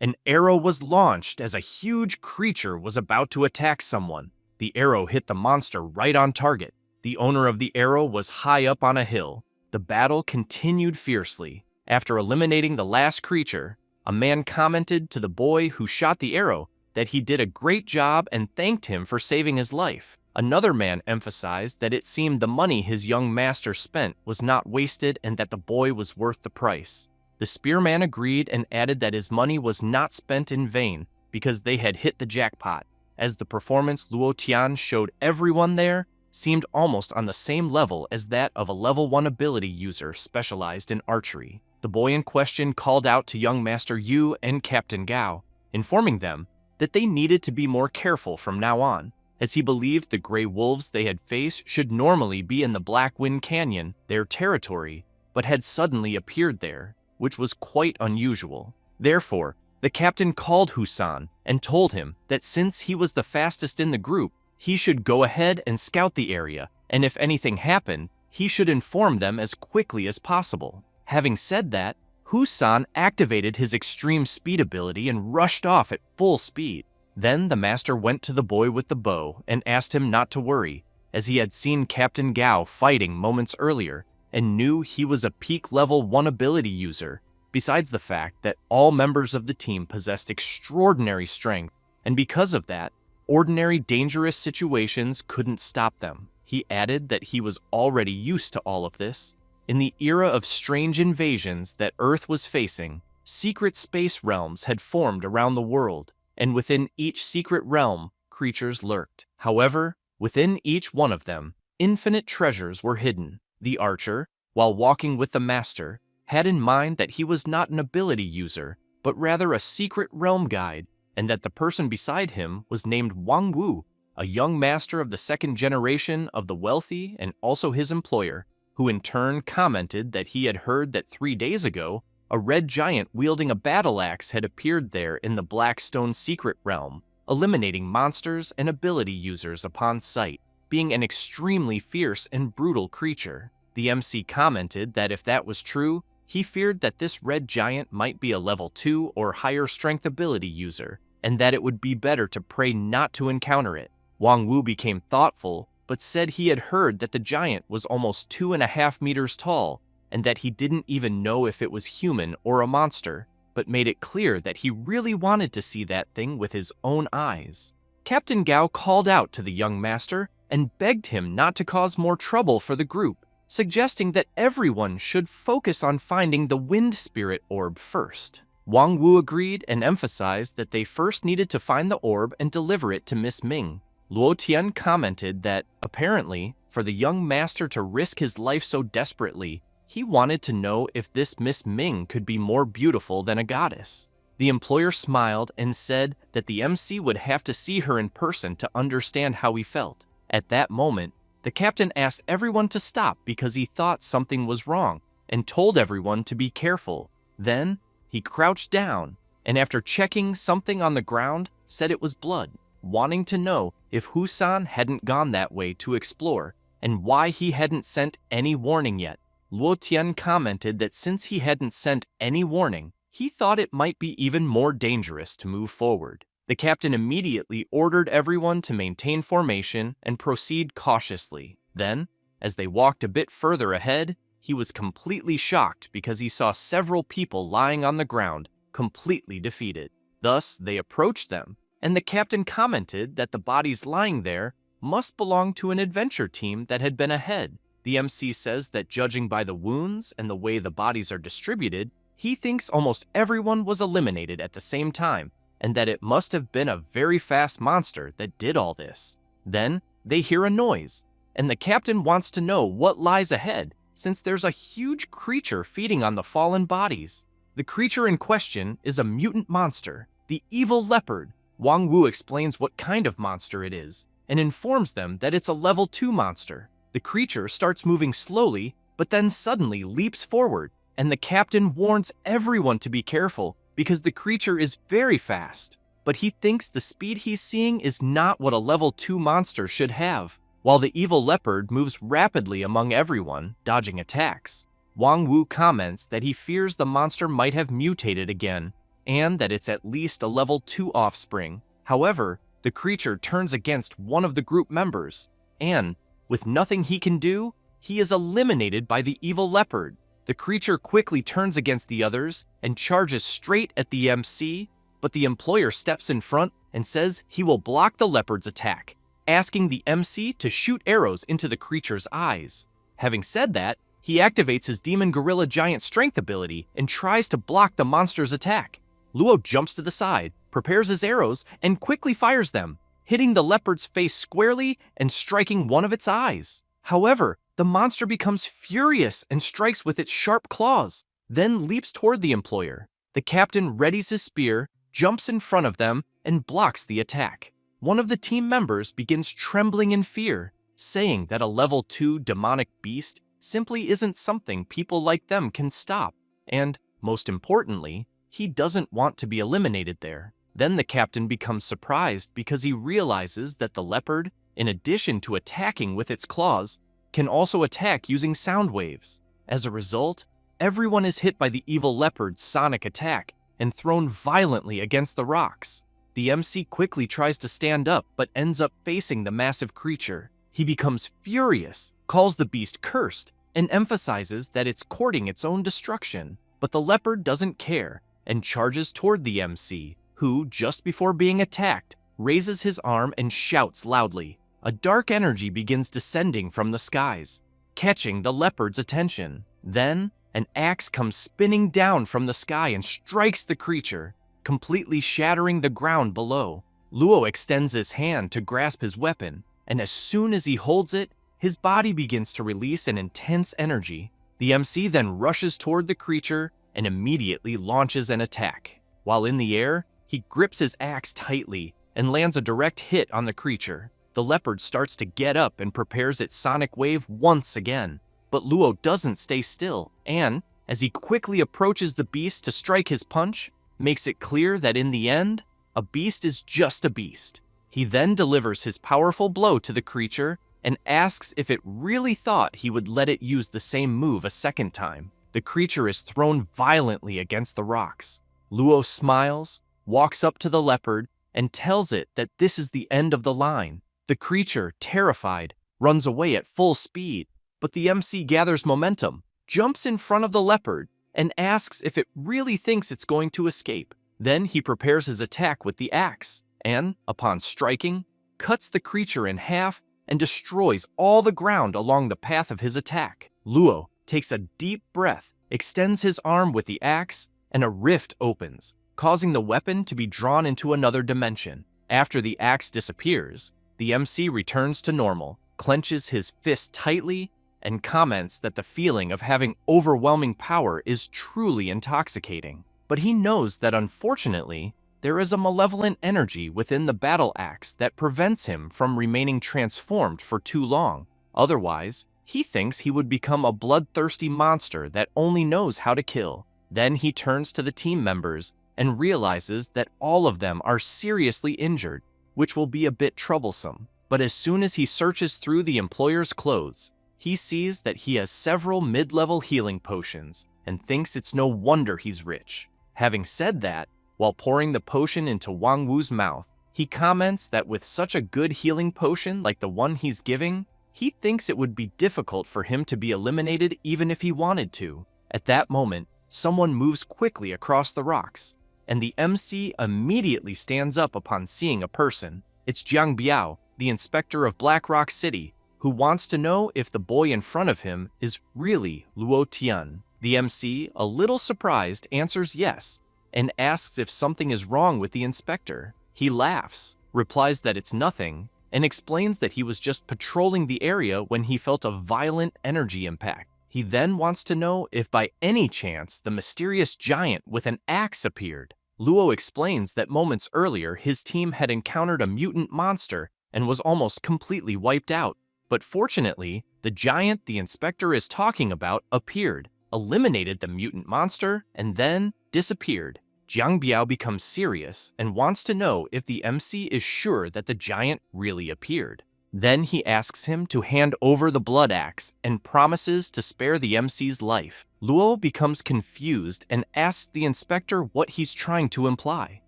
An arrow was launched as a huge creature was about to attack someone. The arrow hit the monster right on target. The owner of the arrow was high up on a hill. The battle continued fiercely. After eliminating the last creature, a man commented to the boy who shot the arrow that he did a great job and thanked him for saving his life. Another man emphasized that it seemed the money his young master spent was not wasted and that the boy was worth the price. The spearman agreed and added that his money was not spent in vain because they had hit the jackpot, as the performance Luo Tian showed everyone there seemed almost on the same level as that of a level 1 ability user specialized in archery. The boy in question called out to young Master Yu and Captain Gao, informing them that they needed to be more careful from now on, as he believed the gray wolves they had faced should normally be in the Black Wind Canyon, their territory, but had suddenly appeared there, which was quite unusual. Therefore, the captain called Husan and told him that since he was the fastest in the group, he should go ahead and scout the area, and if anything happened, he should inform them as quickly as possible. Having said that, Husan activated his extreme speed ability and rushed off at full speed. Then the master went to the boy with the bow and asked him not to worry, as he had seen Captain Gao fighting moments earlier and knew he was a peak level 1 ability user, besides the fact that all members of the team possessed extraordinary strength, and because of that, ordinary dangerous situations couldn't stop them. He added that he was already used to all of this. In the era of strange invasions that Earth was facing, secret space realms had formed around the world, and within each secret realm, creatures lurked. However, within each one of them, infinite treasures were hidden. The archer, while walking with the master, had in mind that he was not an ability user, but rather a secret realm guide, and that the person beside him was named Wang Wu, a young master of the second generation of the wealthy and also his employer, who in turn commented that he had heard that 3 days ago, a red giant wielding a battle axe had appeared there in the Blackstone secret realm, eliminating monsters and ability users upon sight, being an extremely fierce and brutal creature. The MC commented that if that was true, he feared that this red giant might be a level 2 or higher strength ability user, and that it would be better to pray not to encounter it. Wang Wu became thoughtful, but said he had heard that the giant was almost 2.5 meters tall, and that he didn't even know if it was human or a monster, but made it clear that he really wanted to see that thing with his own eyes. Captain Gao called out to the young master and begged him not to cause more trouble for the group, suggesting that everyone should focus on finding the wind spirit orb first. Wang Wu agreed and emphasized that they first needed to find the orb and deliver it to Miss Ming. Luo Tian commented that, apparently, for the young master to risk his life so desperately, he wanted to know if this Miss Ming could be more beautiful than a goddess. The employer smiled and said that the MC would have to see her in person to understand how he felt. At that moment, the captain asked everyone to stop because he thought something was wrong and told everyone to be careful. Then, he crouched down and after checking something on the ground, said it was blood, wanting to know if Husan hadn't gone that way to explore and why he hadn't sent any warning yet. Luo Tian commented that since he hadn't sent any warning, he thought it might be even more dangerous to move forward. The captain immediately ordered everyone to maintain formation and proceed cautiously. Then, as they walked a bit further ahead, he was completely shocked because he saw several people lying on the ground, completely defeated. Thus, they approached them, and the captain commented that the bodies lying there must belong to an adventure team that had been ahead. The MC says that judging by the wounds and the way the bodies are distributed, he thinks almost everyone was eliminated at the same time, and that it must have been a very fast monster that did all this. Then, they hear a noise, and the captain wants to know what lies ahead, since there's a huge creature feeding on the fallen bodies. The creature in question is a mutant monster, the evil leopard. Wang Wu explains what kind of monster it is, and informs them that it's a level 2 monster. The creature starts moving slowly, but then suddenly leaps forward, and the captain warns everyone to be careful because the creature is very fast. But he thinks the speed he's seeing is not what a level 2 monster should have. While the evil leopard moves rapidly among everyone, dodging attacks, Wang Wu comments that he fears the monster might have mutated again, and that it's at least a level 2 offspring. However, the creature turns against one of the group members, and, with nothing he can do, he is eliminated by the evil leopard. The creature quickly turns against the others and charges straight at the MC, but the employer steps in front and says he will block the leopard's attack, asking the MC to shoot arrows into the creature's eyes. Having said that, he activates his Demon Gorilla Giant Strength ability and tries to block the monster's attack. Luo jumps to the side, prepares his arrows, and quickly fires them, hitting the leopard's face squarely and striking one of its eyes. However, the monster becomes furious and strikes with its sharp claws, then leaps toward the employer. The captain readies his spear, jumps in front of them, and blocks the attack. One of the team members begins trembling in fear, saying that a level 2 demonic beast simply isn't something people like them can stop, and, most importantly, he doesn't want to be eliminated there. Then the captain becomes surprised because he realizes that the leopard, in addition to attacking with its claws, can also attack using sound waves. As a result, everyone is hit by the evil leopard's sonic attack and thrown violently against the rocks. The MC quickly tries to stand up but ends up facing the massive creature. He becomes furious, calls the beast cursed, and emphasizes that it's courting its own destruction. But the leopard doesn't care and charges toward the MC, who, just before being attacked, raises his arm and shouts loudly. A dark energy begins descending from the skies, catching the leopard's attention. Then, an axe comes spinning down from the sky and strikes the creature, completely shattering the ground below. Luo extends his hand to grasp his weapon, and as soon as he holds it, his body begins to release an intense energy. The MC then rushes toward the creature and immediately launches an attack. While in the air, he grips his axe tightly and lands a direct hit on the creature. The leopard starts to get up and prepares its sonic wave once again, but Luo doesn't stay still, and, as he quickly approaches the beast to strike his punch, makes it clear that in the end, a beast is just a beast. He then delivers his powerful blow to the creature and asks if it really thought he would let it use the same move a second time. The creature is thrown violently against the rocks. Luo smiles, walks up to the leopard, and tells it that this is the end of the line. The creature, terrified, runs away at full speed, but the MC gathers momentum, jumps in front of the leopard, and asks if it really thinks it's going to escape. Then he prepares his attack with the axe, and, upon striking, cuts the creature in half and destroys all the ground along the path of his attack. Luo takes a deep breath, extends his arm with the axe, and a rift opens, causing the weapon to be drawn into another dimension. After the axe disappears, the MC returns to normal, clenches his fist tightly, and comments that the feeling of having overwhelming power is truly intoxicating. But he knows that unfortunately, there is a malevolent energy within the battle axe that prevents him from remaining transformed for too long. Otherwise, he thinks he would become a bloodthirsty monster that only knows how to kill. Then he turns to the team members and realizes that all of them are seriously injured, which will be a bit troublesome. But as soon as he searches through the employer's clothes, he sees that he has several mid-level healing potions and thinks it's no wonder he's rich. Having said that, while pouring the potion into Wang Wu's mouth, he comments that with such a good healing potion like the one he's giving, he thinks it would be difficult for him to be eliminated even if he wanted to. At that moment, someone moves quickly across the rocks, and the MC immediately stands up upon seeing a person. It's Jiang Biao, the inspector of Black Rock City, who wants to know if the boy in front of him is really Luo Tian. The MC, a little surprised, answers yes, and asks if something is wrong with the inspector. He laughs, replies that it's nothing, and explains that he was just patrolling the area when he felt a violent energy impact. He then wants to know if by any chance the mysterious giant with an axe appeared. Luo explains that moments earlier his team had encountered a mutant monster and was almost completely wiped out. But fortunately, the giant the inspector is talking about appeared, eliminated the mutant monster, and then disappeared. Jiang Biao becomes serious and wants to know if the MC is sure that the giant really appeared. Then he asks him to hand over the blood axe and promises to spare the MC's life. Luo becomes confused and asks the inspector what he's trying to imply.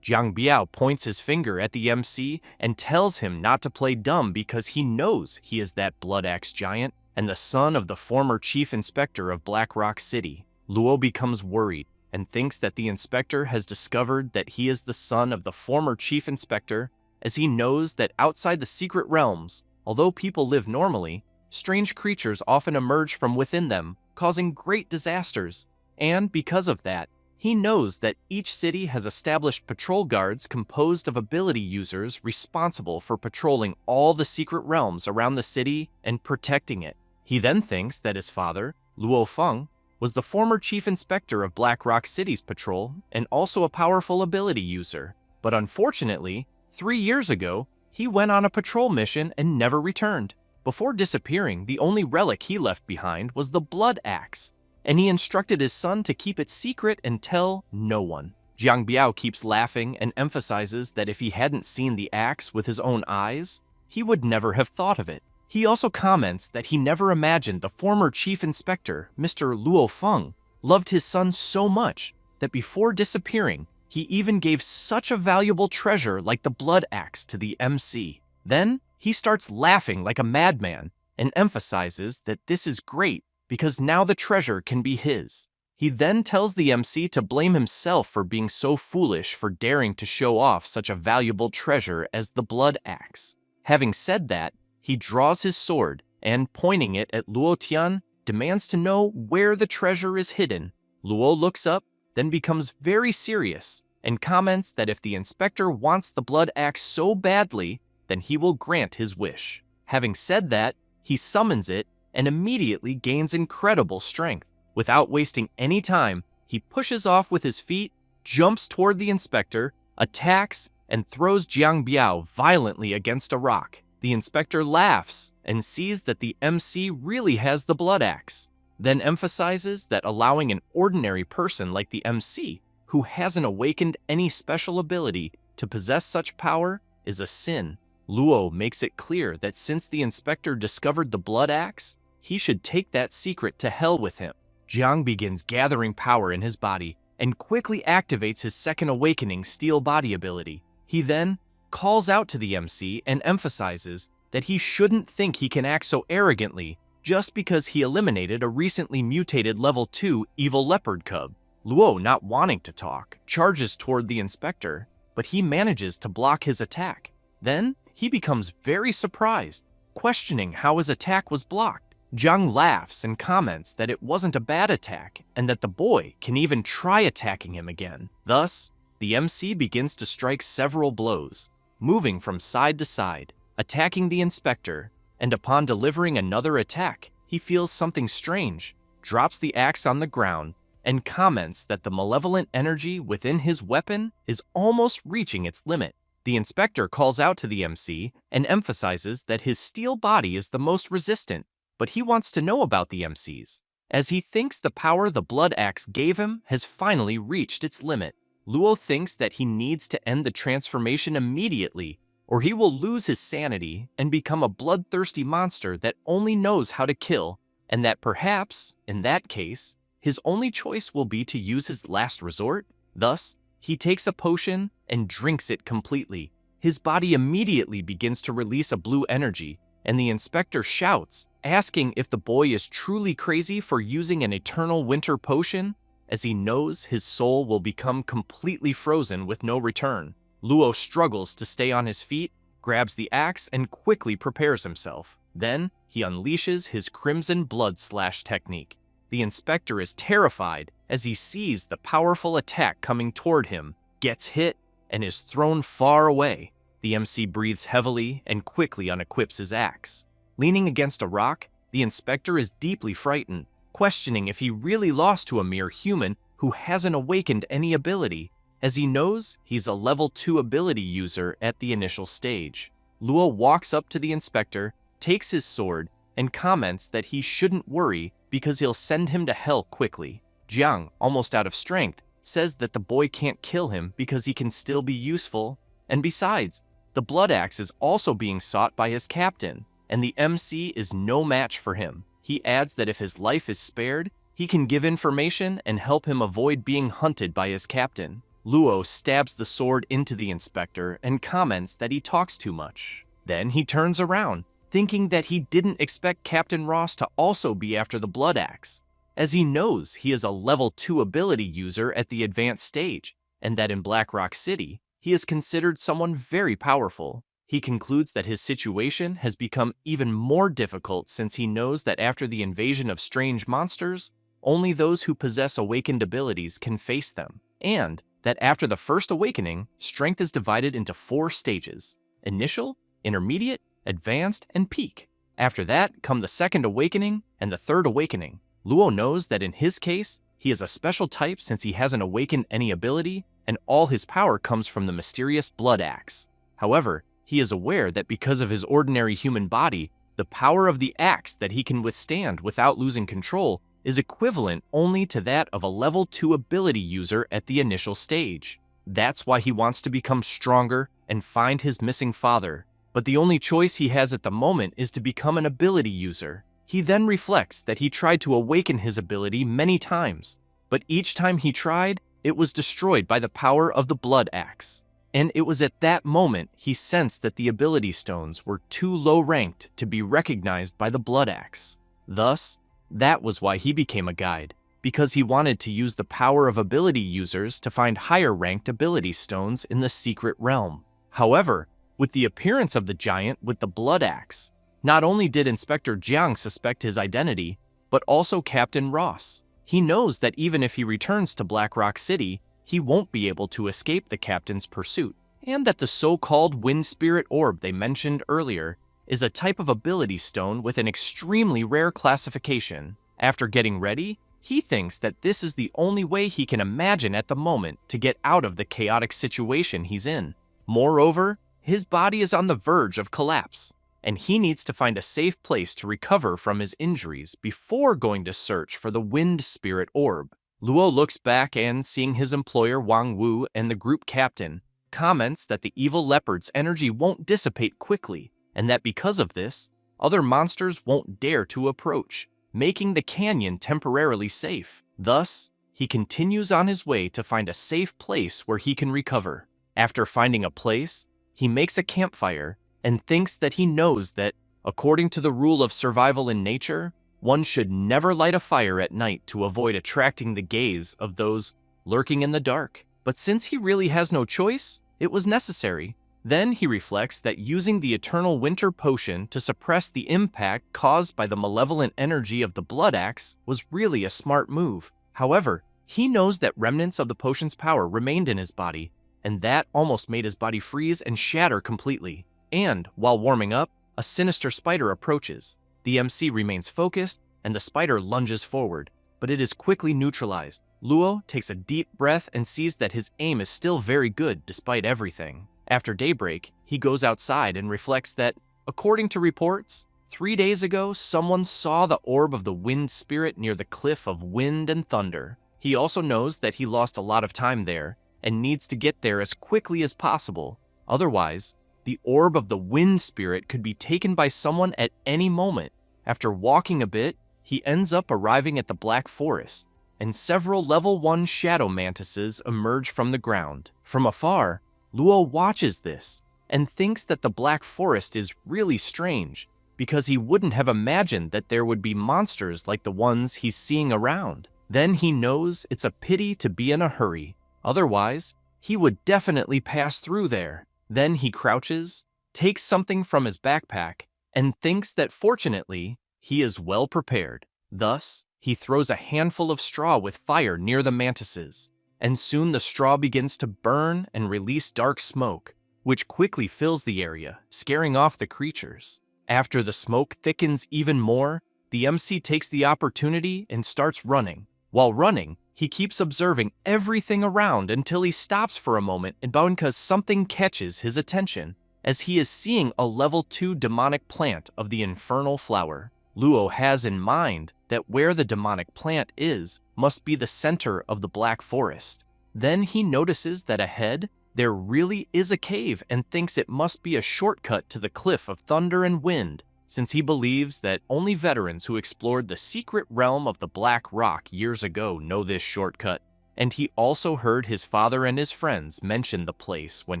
Jiang Biao points his finger at the MC and tells him not to play dumb because he knows he is that blood axe giant and the son of the former chief inspector of Black Rock City. Luo becomes worried and thinks that the inspector has discovered that he is the son of the former chief inspector, as he knows that outside the secret realms, although people live normally, strange creatures often emerge from within them, causing great disasters. And because of that, he knows that each city has established patrol guards composed of ability users responsible for patrolling all the secret realms around the city and protecting it. He then thinks that his father, Luo Feng, was the former chief inspector of Black Rock City's patrol and also a powerful ability user. But unfortunately, 3 years ago, he went on a patrol mission and never returned. Before disappearing, the only relic he left behind was the blood axe, and he instructed his son to keep it secret and tell no one. Jiang Biao keeps laughing and emphasizes that if he hadn't seen the axe with his own eyes, he would never have thought of it. He also comments that he never imagined the former chief inspector, Mr. Luo Feng, loved his son so much that before disappearing, he even gave such a valuable treasure like the blood axe to the MC. Then, he starts laughing like a madman and emphasizes that this is great because now the treasure can be his. He then tells the MC to blame himself for being so foolish for daring to show off such a valuable treasure as the blood axe. Having said that, he draws his sword and, pointing it at Luo Tian, demands to know where the treasure is hidden. Luo looks up, then becomes very serious and comments that if the inspector wants the blood axe so badly, then he will grant his wish. Having said that, he summons it and immediately gains incredible strength. Without wasting any time, he pushes off with his feet, jumps toward the inspector, attacks, and throws Jiang Biao violently against a rock. The inspector laughs and sees that the MC really has the blood axe, then emphasizes that allowing an ordinary person like the MC, who hasn't awakened any special ability, to possess such power is a sin. Luo makes it clear that since the inspector discovered the blood axe, he should take that secret to hell with him. Jiang begins gathering power in his body and quickly activates his second awakening steel body ability. He then calls out to the MC and emphasizes that he shouldn't think he can act so arrogantly just because he eliminated a recently mutated level 2 evil leopard cub. Luo, not wanting to talk, charges toward the inspector, but he manages to block his attack. Then, he becomes very surprised, questioning how his attack was blocked. Jiang laughs and comments that it wasn't a bad attack and that the boy can even try attacking him again. Thus, the MC begins to strike several blows, moving from side to side, attacking the inspector, and upon delivering another attack, he feels something strange, drops the axe on the ground, and comments that the malevolent energy within his weapon is almost reaching its limit. The inspector calls out to the MC and emphasizes that his steel body is the most resistant, but he wants to know about the MC's, as he thinks the power the blood axe gave him has finally reached its limit. Luo thinks that he needs to end the transformation immediately, or he will lose his sanity and become a bloodthirsty monster that only knows how to kill, and that perhaps, in that case, his only choice will be to use his last resort. Thus, he takes a potion and drinks it completely. His body immediately begins to release a blue energy, and the inspector shouts, asking if the boy is truly crazy for using an eternal winter potion, as he knows his soul will become completely frozen with no return. Luo struggles to stay on his feet, grabs the axe, and quickly prepares himself. Then, he unleashes his Crimson Blood Slash technique. The inspector is terrified as he sees the powerful attack coming toward him, gets hit, and is thrown far away. The MC breathes heavily and quickly unequips his axe. Leaning against a rock, the inspector is deeply frightened, questioning if he really lost to a mere human who hasn't awakened any ability, as he knows he's a level 2 ability user at the initial stage. Luo walks up to the inspector, takes his sword, and comments that he shouldn't worry because he'll send him to hell quickly. Jiang, almost out of strength, says that the boy can't kill him because he can still be useful, and besides, The blood axe is also being sought by his captain, and the MC is no match for him. He adds that if his life is spared, he can give information and help him avoid being hunted by his captain. Luo stabs the sword into the inspector and comments that he talks too much. Then he turns around, thinking that he didn't expect Captain Ross to also be after the blood axe, as he knows he is a level 2 ability user at the advanced stage, and that in Black Rock City, he is considered someone very powerful. He concludes that his situation has become even more difficult since he knows that after the invasion of strange monsters, only those who possess awakened abilities can face them, and that after the first awakening, strength is divided into 4 stages: initial, intermediate, advanced, and peak. After that come the second awakening and the third awakening. Luo knows that in his case, he is a special type since he hasn't awakened any ability, and all his power comes from the mysterious blood axe. However, he is aware that because of his ordinary human body, the power of the axe that he can withstand without losing control is equivalent only to that of a level 2 ability user at the initial stage. That's why he wants to become stronger and find his missing father. But the only choice he has at the moment is to become an ability user. He then reflects that he tried to awaken his ability many times, but each time he tried, it was destroyed by the power of the blood axe. And it was at that moment he sensed that the ability stones were too low ranked to be recognized by the blood axe. Thus, that was why he became a guide, because he wanted to use the power of ability users to find higher ranked ability stones in the secret realm. However, with the appearance of the giant with the blood axe, not only did Inspector Jiang suspect his identity, but also Captain Ross. He knows that even if he returns to Black Rock City, he won't be able to escape the captain's pursuit, and that the so-called Wind Spirit Orb they mentioned earlier is a type of ability stone with an extremely rare classification. After getting ready, he thinks that this is the only way he can imagine at the moment to get out of the chaotic situation he's in. Moreover, his body is on the verge of collapse, and he needs to find a safe place to recover from his injuries before going to search for the Wind Spirit Orb. Luo looks back and, seeing his employer Wang Wu and the group captain, comments that the evil leopard's energy won't dissipate quickly, and that because of this, other monsters won't dare to approach, making the canyon temporarily safe. Thus, he continues on his way to find a safe place where he can recover. After finding a place, he makes a campfire and thinks that he knows that, according to the rule of survival in nature, one should never light a fire at night to avoid attracting the gaze of those lurking in the dark. But since he really has no choice, it was necessary. Then he reflects that using the Eternal Winter Potion to suppress the impact caused by the malevolent energy of the blood axe was really a smart move. However, he knows that remnants of the potion's power remained in his body, and that almost made his body freeze and shatter completely. And, while warming up, a sinister spider approaches. The MC remains focused, and the spider lunges forward, but it is quickly neutralized. Luo takes a deep breath and sees that his aim is still very good despite everything. After daybreak, he goes outside and reflects that, according to reports, 3 days ago someone saw the orb of the wind spirit near the cliff of Wind and Thunder. He also knows that he lost a lot of time there and needs to get there as quickly as possible. Otherwise, the orb of the wind spirit could be taken by someone at any moment. After walking a bit, he ends up arriving at the Black Forest, and several level 1 shadow mantises emerge from the ground. From afar, Luo watches this and thinks that the Black Forest is really strange, because he wouldn't have imagined that there would be monsters like the ones he's seeing around. Then he knows it's a pity to be in a hurry. Otherwise, he would definitely pass through there. Then he crouches, takes something from his backpack, and thinks that fortunately, he is well prepared. Thus, he throws a handful of straw with fire near the mantises, and soon the straw begins to burn and release dark smoke, which quickly fills the area, scaring off the creatures. After the smoke thickens even more, the MC takes the opportunity and starts running. While running, he keeps observing everything around until he stops for a moment and because something catches his attention, as he is seeing a level 2 demonic plant of the infernal flower. Luo has in mind that where the demonic plant is must be the center of the Black Forest. Then he notices that ahead, there really is a cave and thinks it must be a shortcut to the Cliff of Thunder and Wind, since he believes that only veterans who explored the secret realm of the Black Rock years ago know this shortcut. And he also heard his father and his friends mention the place when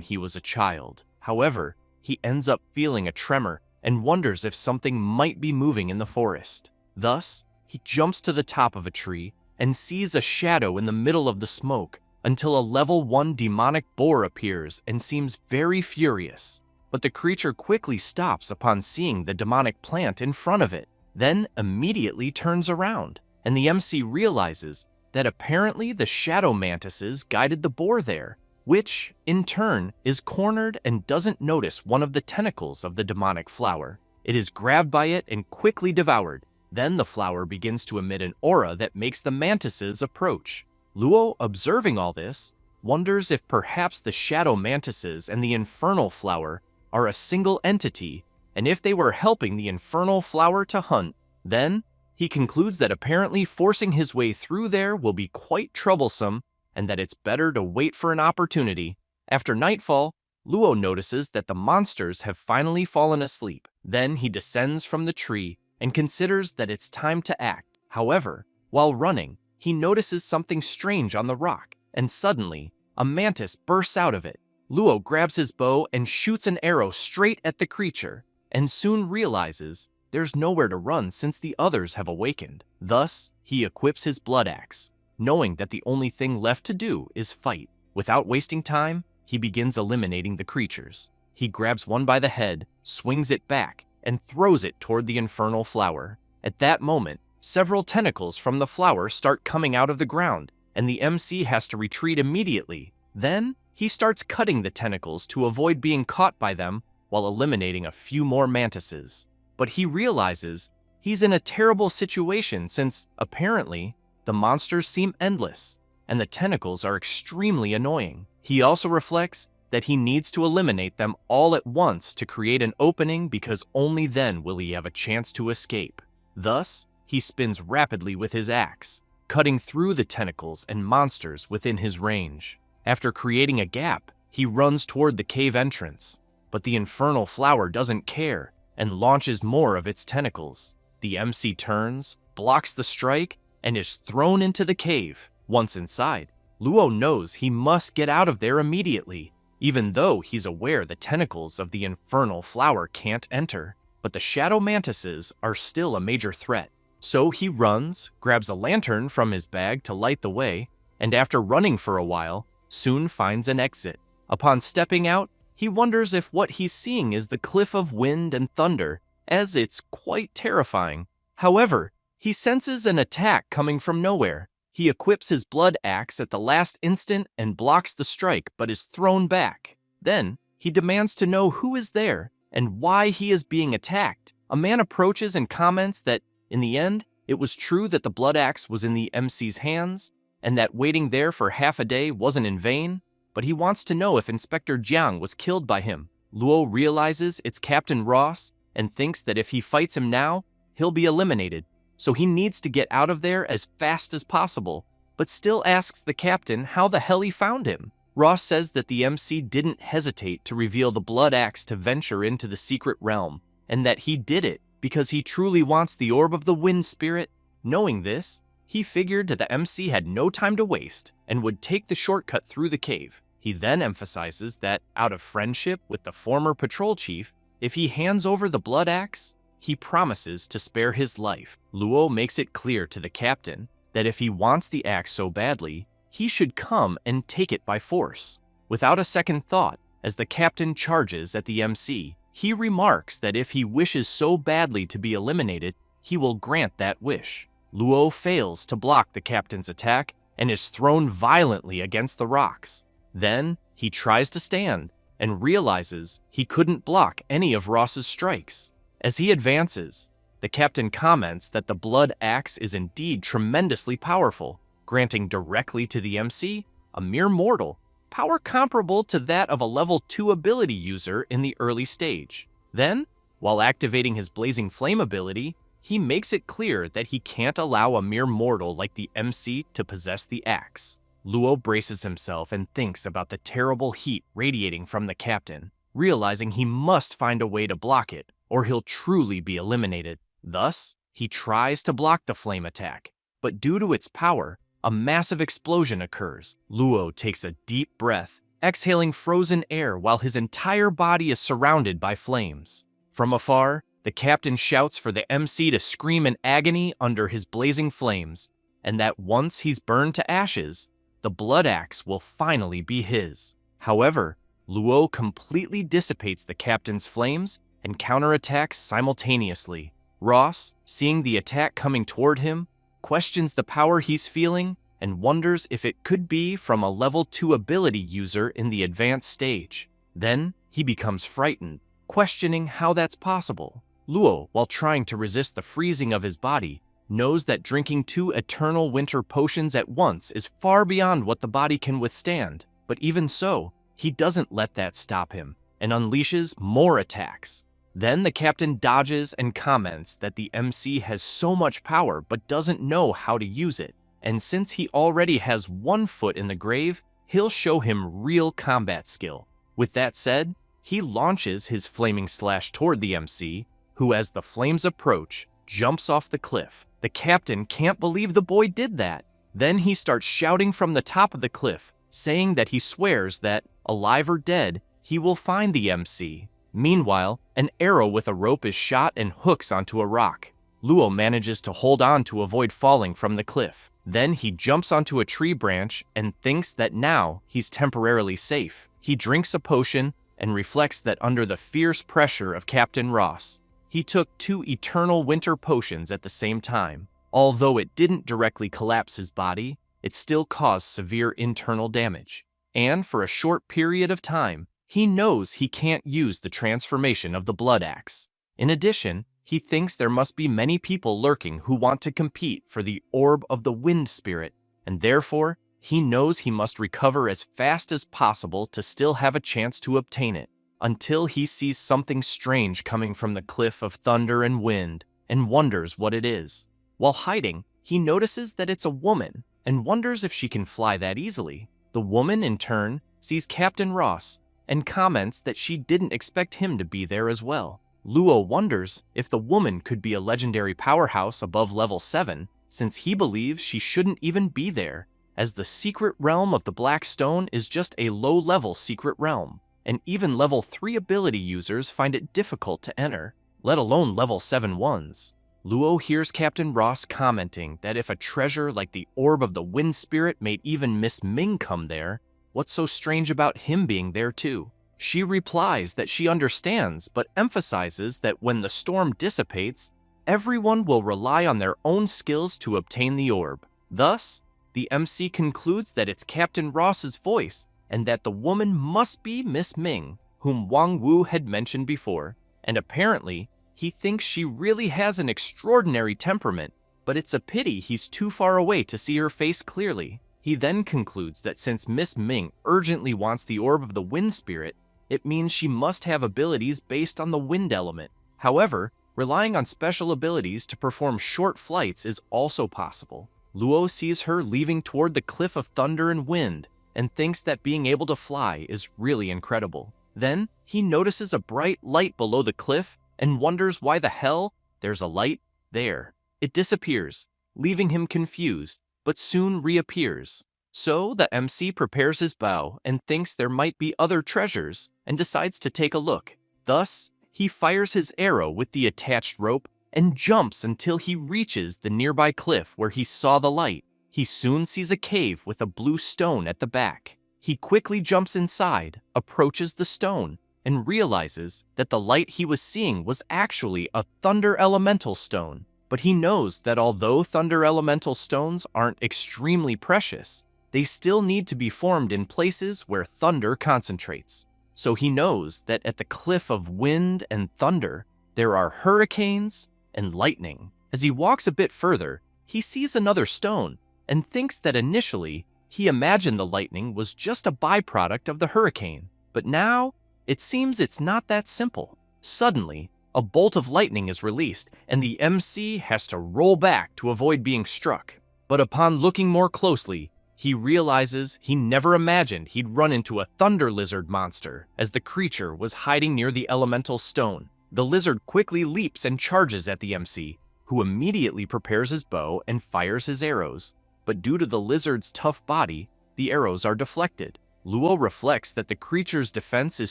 he was a child. However, he ends up feeling a tremor and wonders if something might be moving in the forest. Thus, he jumps to the top of a tree and sees a shadow in the middle of the smoke until a level 1 demonic boar appears and seems very furious. But the creature quickly stops upon seeing the demonic plant in front of it, then immediately turns around, and the MC realizes that apparently the shadow mantises guided the boar there, which, in turn, is cornered and doesn't notice one of the tentacles of the demonic flower. It is grabbed by it and quickly devoured. Then the flower begins to emit an aura that makes the mantises approach. Luo, observing all this, wonders if perhaps the shadow mantises and the infernal flower are a single entity, and if they were helping the infernal flower to hunt. Then, he concludes that apparently forcing his way through there will be quite troublesome, and that it's better to wait for an opportunity. After nightfall, Luo notices that the monsters have finally fallen asleep. Then he descends from the tree and considers that it's time to act. However, while running, he notices something strange on the rock, and suddenly, a mantis bursts out of it. Luo grabs his bow and shoots an arrow straight at the creature, and soon realizes there's nowhere to run since the others have awakened. Thus, he equips his blood axe, knowing that the only thing left to do is fight. Without wasting time, he begins eliminating the creatures. He grabs one by the head, swings it back, and throws it toward the infernal flower. At that moment, several tentacles from the flower start coming out of the ground, and the MC has to retreat immediately. Then, he starts cutting the tentacles to avoid being caught by them while eliminating a few more mantises. But he realizes he's in a terrible situation since, apparently, the monsters seem endless, and the tentacles are extremely annoying. He also reflects that he needs to eliminate them all at once to create an opening because only then will he have a chance to escape. Thus, he spins rapidly with his axe, cutting through the tentacles and monsters within his range. After creating a gap, he runs toward the cave entrance, but the infernal flower doesn't care and launches more of its tentacles. The MC turns, blocks the strike, and is thrown into the cave. Once inside, Luo knows he must get out of there immediately, even though he's aware the tentacles of the infernal flower can't enter. But the shadow mantises are still a major threat. So he runs, grabs a lantern from his bag to light the way, and after running for a while, soon finds an exit. Upon stepping out, he wonders if what he's seeing is the Cliff of Wind and Thunder, as it's quite terrifying. However, he senses an attack coming from nowhere. He equips his blood axe at the last instant and blocks the strike, but is thrown back. Then, he demands to know who is there and why he is being attacked. A man approaches and comments that, in the end, it was true that the blood axe was in the MC's hands, and that waiting there for half a day wasn't in vain, but he wants to know if Inspector Jiang was killed by him. Luo realizes it's Captain Ross and thinks that if he fights him now, he'll be eliminated, so he needs to get out of there as fast as possible, but still asks the captain how the hell he found him. Ross says that the MC didn't hesitate to reveal the blood axe to venture into the secret realm, and that he did it because he truly wants the orb of the wind spirit. Knowing this, he figured that the MC had no time to waste and would take the shortcut through the cave. He then emphasizes that, out of friendship with the former patrol chief, if he hands over the blood axe, he promises to spare his life. Luo makes it clear to the captain that if he wants the axe so badly, he should come and take it by force. Without a second thought, as the captain charges at the MC, he remarks that if he wishes so badly to be eliminated, he will grant that wish. Luo fails to block the captain's attack and is thrown violently against the rocks. Then, he tries to stand and realizes he couldn't block any of Ross's strikes. As he advances, the captain comments that the blood axe is indeed tremendously powerful, granting directly to the MC, a mere mortal, power comparable to that of a level 2 ability user in the early stage. Then, while activating his blazing flame ability, he makes it clear that he can't allow a mere mortal like the MC to possess the axe. Luo braces himself and thinks about the terrible heat radiating from the captain, realizing he must find a way to block it, or he'll truly be eliminated. Thus, he tries to block the flame attack, but due to its power, a massive explosion occurs. Luo takes a deep breath, exhaling frozen air while his entire body is surrounded by flames. From afar, the captain shouts for the MC to scream in agony under his blazing flames, and that once he's burned to ashes, the blood axe will finally be his. However, Luo completely dissipates the captain's flames and counterattacks simultaneously. Ross, seeing the attack coming toward him, questions the power he's feeling and wonders if it could be from a level 2 ability user in the advanced stage. Then, he becomes frightened, questioning how that's possible. Luo, while trying to resist the freezing of his body, knows that drinking 2 eternal winter potions at once is far beyond what the body can withstand, but even so, he doesn't let that stop him and unleashes more attacks. Then the captain dodges and comments that the MC has so much power but doesn't know how to use it, and since he already has 1 foot in the grave, he'll show him real combat skill. With that said, he launches his flaming slash toward the MC, who as the flames approach, jumps off the cliff. The captain can't believe the boy did that. Then he starts shouting from the top of the cliff, saying that he swears that, alive or dead, he will find the MC. Meanwhile, an arrow with a rope is shot and hooks onto a rock. Luo manages to hold on to avoid falling from the cliff. Then he jumps onto a tree branch and thinks that now he's temporarily safe. He drinks a potion and reflects that under the fierce pressure of Captain Ross, he took 2 eternal winter potions at the same time. Although it didn't directly collapse his body, it still caused severe internal damage. And for a short period of time, he knows he can't use the transformation of the blood axe. In addition, he thinks there must be many people lurking who want to compete for the orb of the wind spirit, and therefore, he knows he must recover as fast as possible to still have a chance to obtain it, until he sees something strange coming from the cliff of thunder and wind, and wonders what it is. While hiding, he notices that it's a woman, and wonders if she can fly that easily. The woman, in turn, sees Captain Ross, and comments that she didn't expect him to be there as well. Luo wonders if the woman could be a legendary powerhouse above level 7, since he believes she shouldn't even be there, as the secret realm of the Black Stone is just a low-level secret realm, and even level 3 ability users find it difficult to enter, let alone level 7 ones. Luo hears Captain Ross commenting that if a treasure like the Orb of the Wind Spirit made even Miss Ming come there, what's so strange about him being there too? She replies that she understands, but emphasizes that when the storm dissipates, everyone will rely on their own skills to obtain the orb. Thus, the MC concludes that it's Captain Ross's voice, and that the woman must be Miss Ming, whom Wang Wu had mentioned before, and apparently, he thinks she really has an extraordinary temperament, but it's a pity he's too far away to see her face clearly. He then concludes that since Miss Ming urgently wants the Orb of the Wind Spirit, it means she must have abilities based on the wind element. However, relying on special abilities to perform short flights is also possible. Luo sees her leaving toward the cliff of thunder and wind, and thinks that being able to fly is really incredible. Then, he notices a bright light below the cliff, and wonders why the hell there's a light there. It disappears, leaving him confused, but soon reappears. So the MC prepares his bow and thinks there might be other treasures, and decides to take a look. Thus, he fires his arrow with the attached rope and jumps until he reaches the nearby cliff where he saw the light. He soon sees a cave with a blue stone at the back. He quickly jumps inside, approaches the stone, and realizes that the light he was seeing was actually a thunder elemental stone. But he knows that although thunder elemental stones aren't extremely precious, they still need to be formed in places where thunder concentrates. So he knows that at the cliff of wind and thunder, there are hurricanes and lightning. As he walks a bit further, he sees another stone and thinks that initially, he imagined the lightning was just a byproduct of the hurricane. But now, it seems it's not that simple. Suddenly, a bolt of lightning is released, and the MC has to roll back to avoid being struck. But upon looking more closely, he realizes he never imagined he'd run into a thunder lizard monster as the creature was hiding near the elemental stone. The lizard quickly leaps and charges at the MC, who immediately prepares his bow and fires his arrows. But due to the lizard's tough body, the arrows are deflected. Luo reflects that the creature's defense is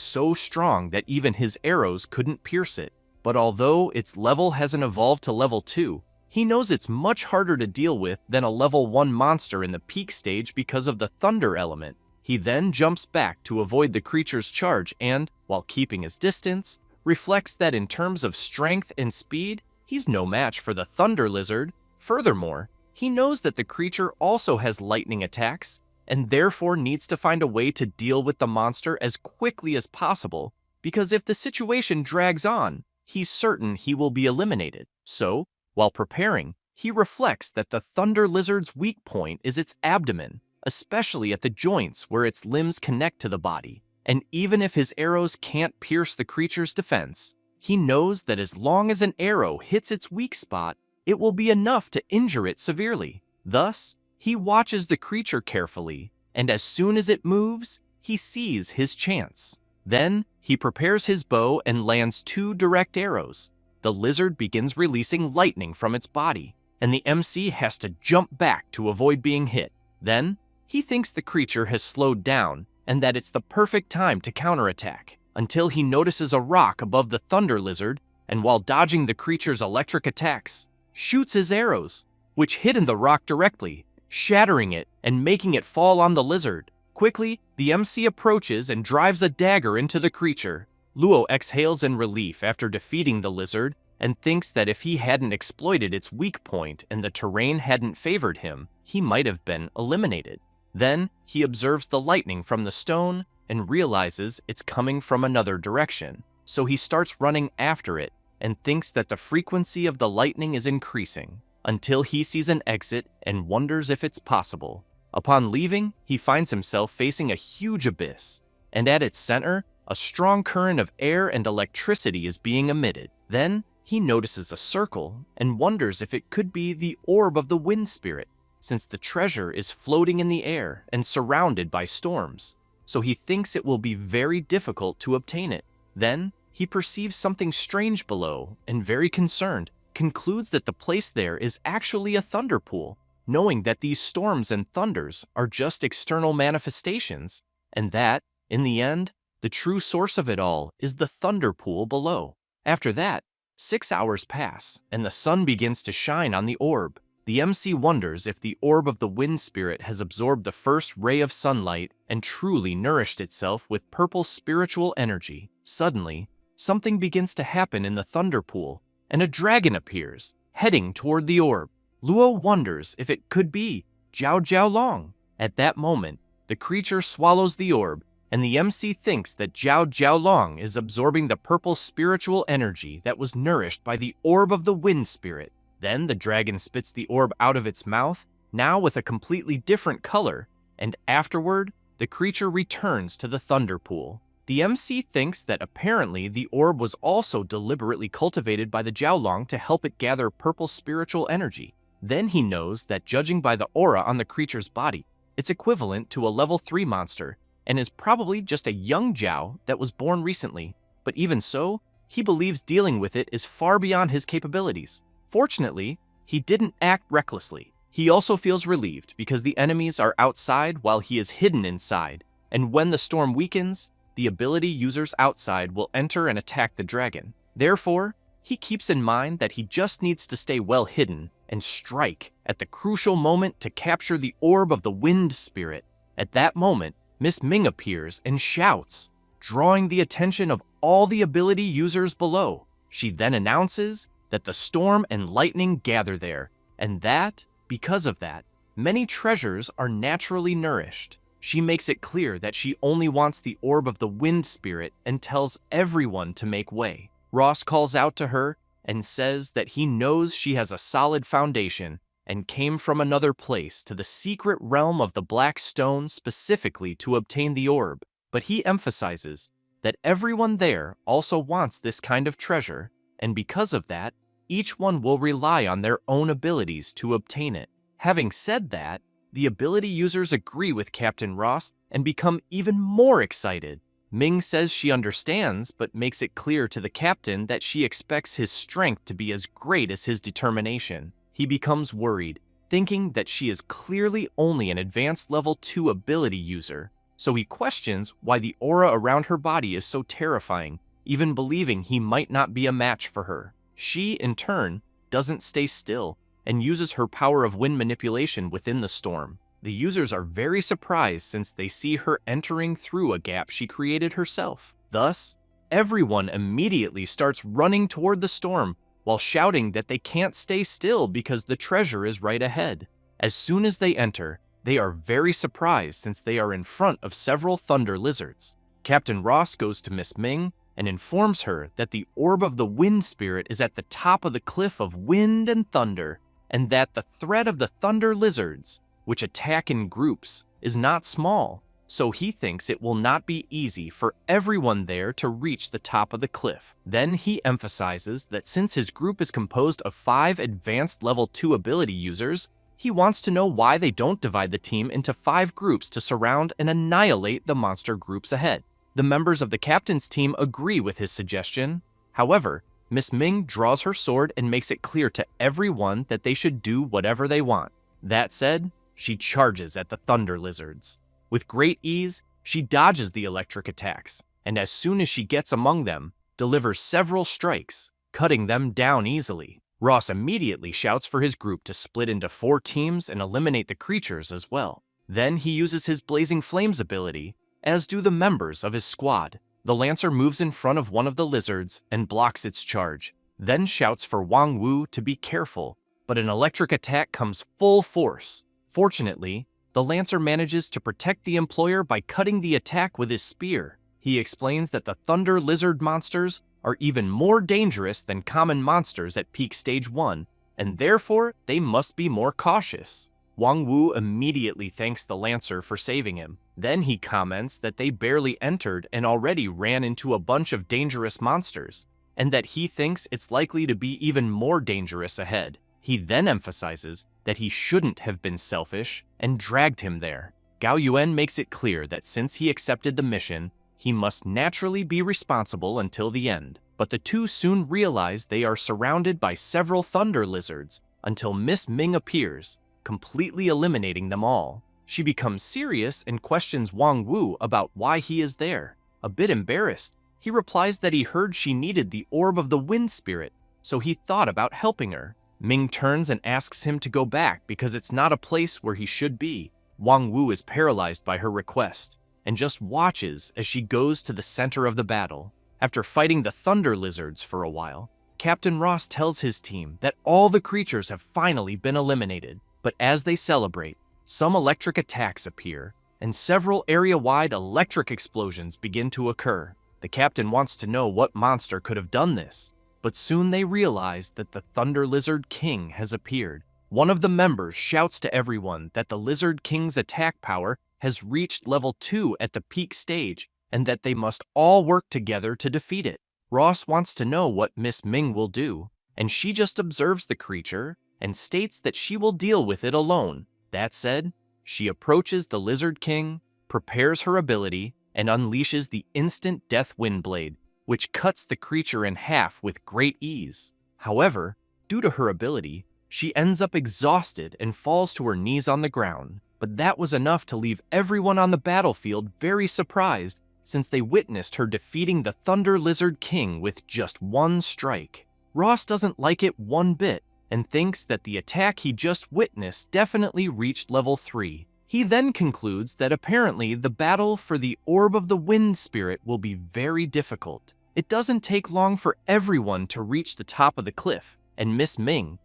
so strong that even his arrows couldn't pierce it. But although its level hasn't evolved to level 2, he knows it's much harder to deal with than a level 1 monster in the peak stage because of the thunder element. He then jumps back to avoid the creature's charge and, while keeping his distance, reflects that in terms of strength and speed, he's no match for the thunder lizard. Furthermore, he knows that the creature also has lightning attacks, and therefore needs to find a way to deal with the monster as quickly as possible, because if the situation drags on, he's certain he will be eliminated. So, while preparing, he reflects that the thunder lizard's weak point is its abdomen, especially at the joints where its limbs connect to the body. And even if his arrows can't pierce the creature's defense, he knows that as long as an arrow hits its weak spot, it will be enough to injure it severely. Thus, he watches the creature carefully, and as soon as it moves, he sees his chance. Then, he prepares his bow and lands 2 direct arrows. The lizard begins releasing lightning from its body, and the MC has to jump back to avoid being hit. Then, he thinks the creature has slowed down and that it's the perfect time to counterattack, until he notices a rock above the thunder lizard, and while dodging the creature's electric attacks, shoots his arrows, which hit in the rock directly, shattering it and making it fall on the lizard. Quickly, the MC approaches and drives a dagger into the creature. Luo exhales in relief after defeating the lizard and thinks that if he hadn't exploited its weak point and the terrain hadn't favored him, he might have been eliminated. Then, he observes the lightning from the stone and realizes it's coming from another direction, so he starts running after it and thinks that the frequency of the lightning is increasing, until he sees an exit and wonders if it's possible. Upon leaving, he finds himself facing a huge abyss, and at its center, a strong current of air and electricity is being emitted. Then, he notices a circle and wonders if it could be the orb of the wind spirit, since the treasure is floating in the air and surrounded by storms, so he thinks it will be very difficult to obtain it. Then, he perceives something strange below and, very concerned, concludes that the place there is actually a thunder pool, knowing that these storms and thunders are just external manifestations, and that, in the end, the true source of it all is the thunder pool below. After that, 6 hours pass, and the sun begins to shine on the orb. The MC wonders if the orb of the wind spirit has absorbed the first ray of sunlight and truly nourished itself with purple spiritual energy. Suddenly, something begins to happen in the thunder pool, and a dragon appears, heading toward the orb. Luo wonders if it could be Zhao Zhaolong. At that moment, the creature swallows the orb, and the MC thinks that Zhao Zhaolong is absorbing the purple spiritual energy that was nourished by the orb of the wind spirit. Then the dragon spits the orb out of its mouth, now with a completely different color, and afterward, the creature returns to the thunder pool. The MC thinks that apparently the orb was also deliberately cultivated by the Zhaolong to help it gather purple spiritual energy. Then he knows that judging by the aura on the creature's body, it's equivalent to a level 3 monster, and is probably just a young Zhao that was born recently. But even so, he believes dealing with it is far beyond his capabilities. Fortunately, he didn't act recklessly. He also feels relieved because the enemies are outside while he is hidden inside, and when the storm weakens, the ability users outside will enter and attack the dragon. Therefore, he keeps in mind that he just needs to stay well hidden and strike at the crucial moment to capture the orb of the wind spirit. At that moment, Miss Ming appears and shouts, drawing the attention of all the ability users below. She then announces that the storm and lightning gather there, and that, because of that, many treasures are naturally nourished. She makes it clear that she only wants the orb of the wind spirit and tells everyone to make way. Ross calls out to her and says that he knows she has a solid foundation and came from another place to the secret realm of the Black Stone specifically to obtain the orb, but he emphasizes that everyone there also wants this kind of treasure, and because of that, each one will rely on their own abilities to obtain it. Having said that, The ability users agree with Captain Ross and become even more excited. Ming says she understands, but makes it clear to the captain that she expects his strength to be as great as his determination. He becomes worried, thinking that she is clearly only an advanced level 2 ability user, so he questions why the aura around her body is so terrifying, even believing he might not be a match for her. She, in turn, doesn't stay still and uses her power of wind manipulation within the storm. The users are very surprised since they see her entering through a gap she created herself. Thus, everyone immediately starts running toward the storm while shouting that they can't stay still because the treasure is right ahead. As soon as they enter, they are very surprised since they are in front of several thunder lizards. Captain Ross goes to Miss Ming and informs her that the orb of the wind spirit is at the top of the cliff of wind and thunder, and that the threat of the thunder lizards, which attack in groups, is not small, so he thinks it will not be easy for everyone there to reach the top of the cliff. Then he emphasizes that since his group is composed of 5 advanced level 2 ability users, he wants to know why they don't divide the team into 5 groups to surround and annihilate the monster groups ahead. The members of the captain's team agree with his suggestion. However, Miss Ming draws her sword and makes it clear to everyone that they should do whatever they want. That said, she charges at the thunder lizards. With great ease, she dodges the electric attacks, and as soon as she gets among them, delivers several strikes, cutting them down easily. Ross immediately shouts for his group to split into 4 teams and eliminate the creatures as well. Then he uses his Blazing Flames ability, as do the members of his squad. The Lancer moves in front of one of the lizards and blocks its charge, then shouts for Wang Wu to be careful, but an electric attack comes full force. Fortunately, the Lancer manages to protect the employer by cutting the attack with his spear. He explains that the Thunder Lizard monsters are even more dangerous than common monsters at peak stage 1, and therefore they must be more cautious. Wang Wu immediately thanks the Lancer for saving him. Then he comments that they barely entered and already ran into a bunch of dangerous monsters, and that he thinks it's likely to be even more dangerous ahead. He then emphasizes that he shouldn't have been selfish and dragged him there. Gao Yuan makes it clear that since he accepted the mission, he must naturally be responsible until the end. But the two soon realize they are surrounded by several thunder lizards until Miss Ming appears, completely eliminating them all. She becomes serious and questions Wang Wu about why he is there. A bit embarrassed, he replies that he heard she needed the orb of the wind spirit, so he thought about helping her. Ming turns and asks him to go back because it's not a place where he should be. Wang Wu is paralyzed by her request and just watches as she goes to the center of the battle. After fighting the thunder lizards for a while, Captain Ross tells his team that all the creatures have finally been eliminated. But as they celebrate, some electric attacks appear, and several area-wide electric explosions begin to occur. The captain wants to know what monster could have done this, but soon they realize that the Thunder Lizard King has appeared. One of the members shouts to everyone that the Lizard King's attack power has reached level 2 at the peak stage, and that they must all work together to defeat it. Ross wants to know what Miss Ming will do, and she just observes the creature and states that she will deal with it alone. That said, she approaches the Lizard King, prepares her ability, and unleashes the instant Death Wind Blade, which cuts the creature in half with great ease. However, due to her ability, she ends up exhausted and falls to her knees on the ground. But that was enough to leave everyone on the battlefield very surprised, since they witnessed her defeating the Thunder Lizard King with just one strike. Ross doesn't like it one bit, and thinks that the attack he just witnessed definitely reached level 3. He then concludes that apparently the battle for the Orb of the Wind Spirit will be very difficult. It doesn't take long for everyone to reach the top of the cliff, and Miss Ming,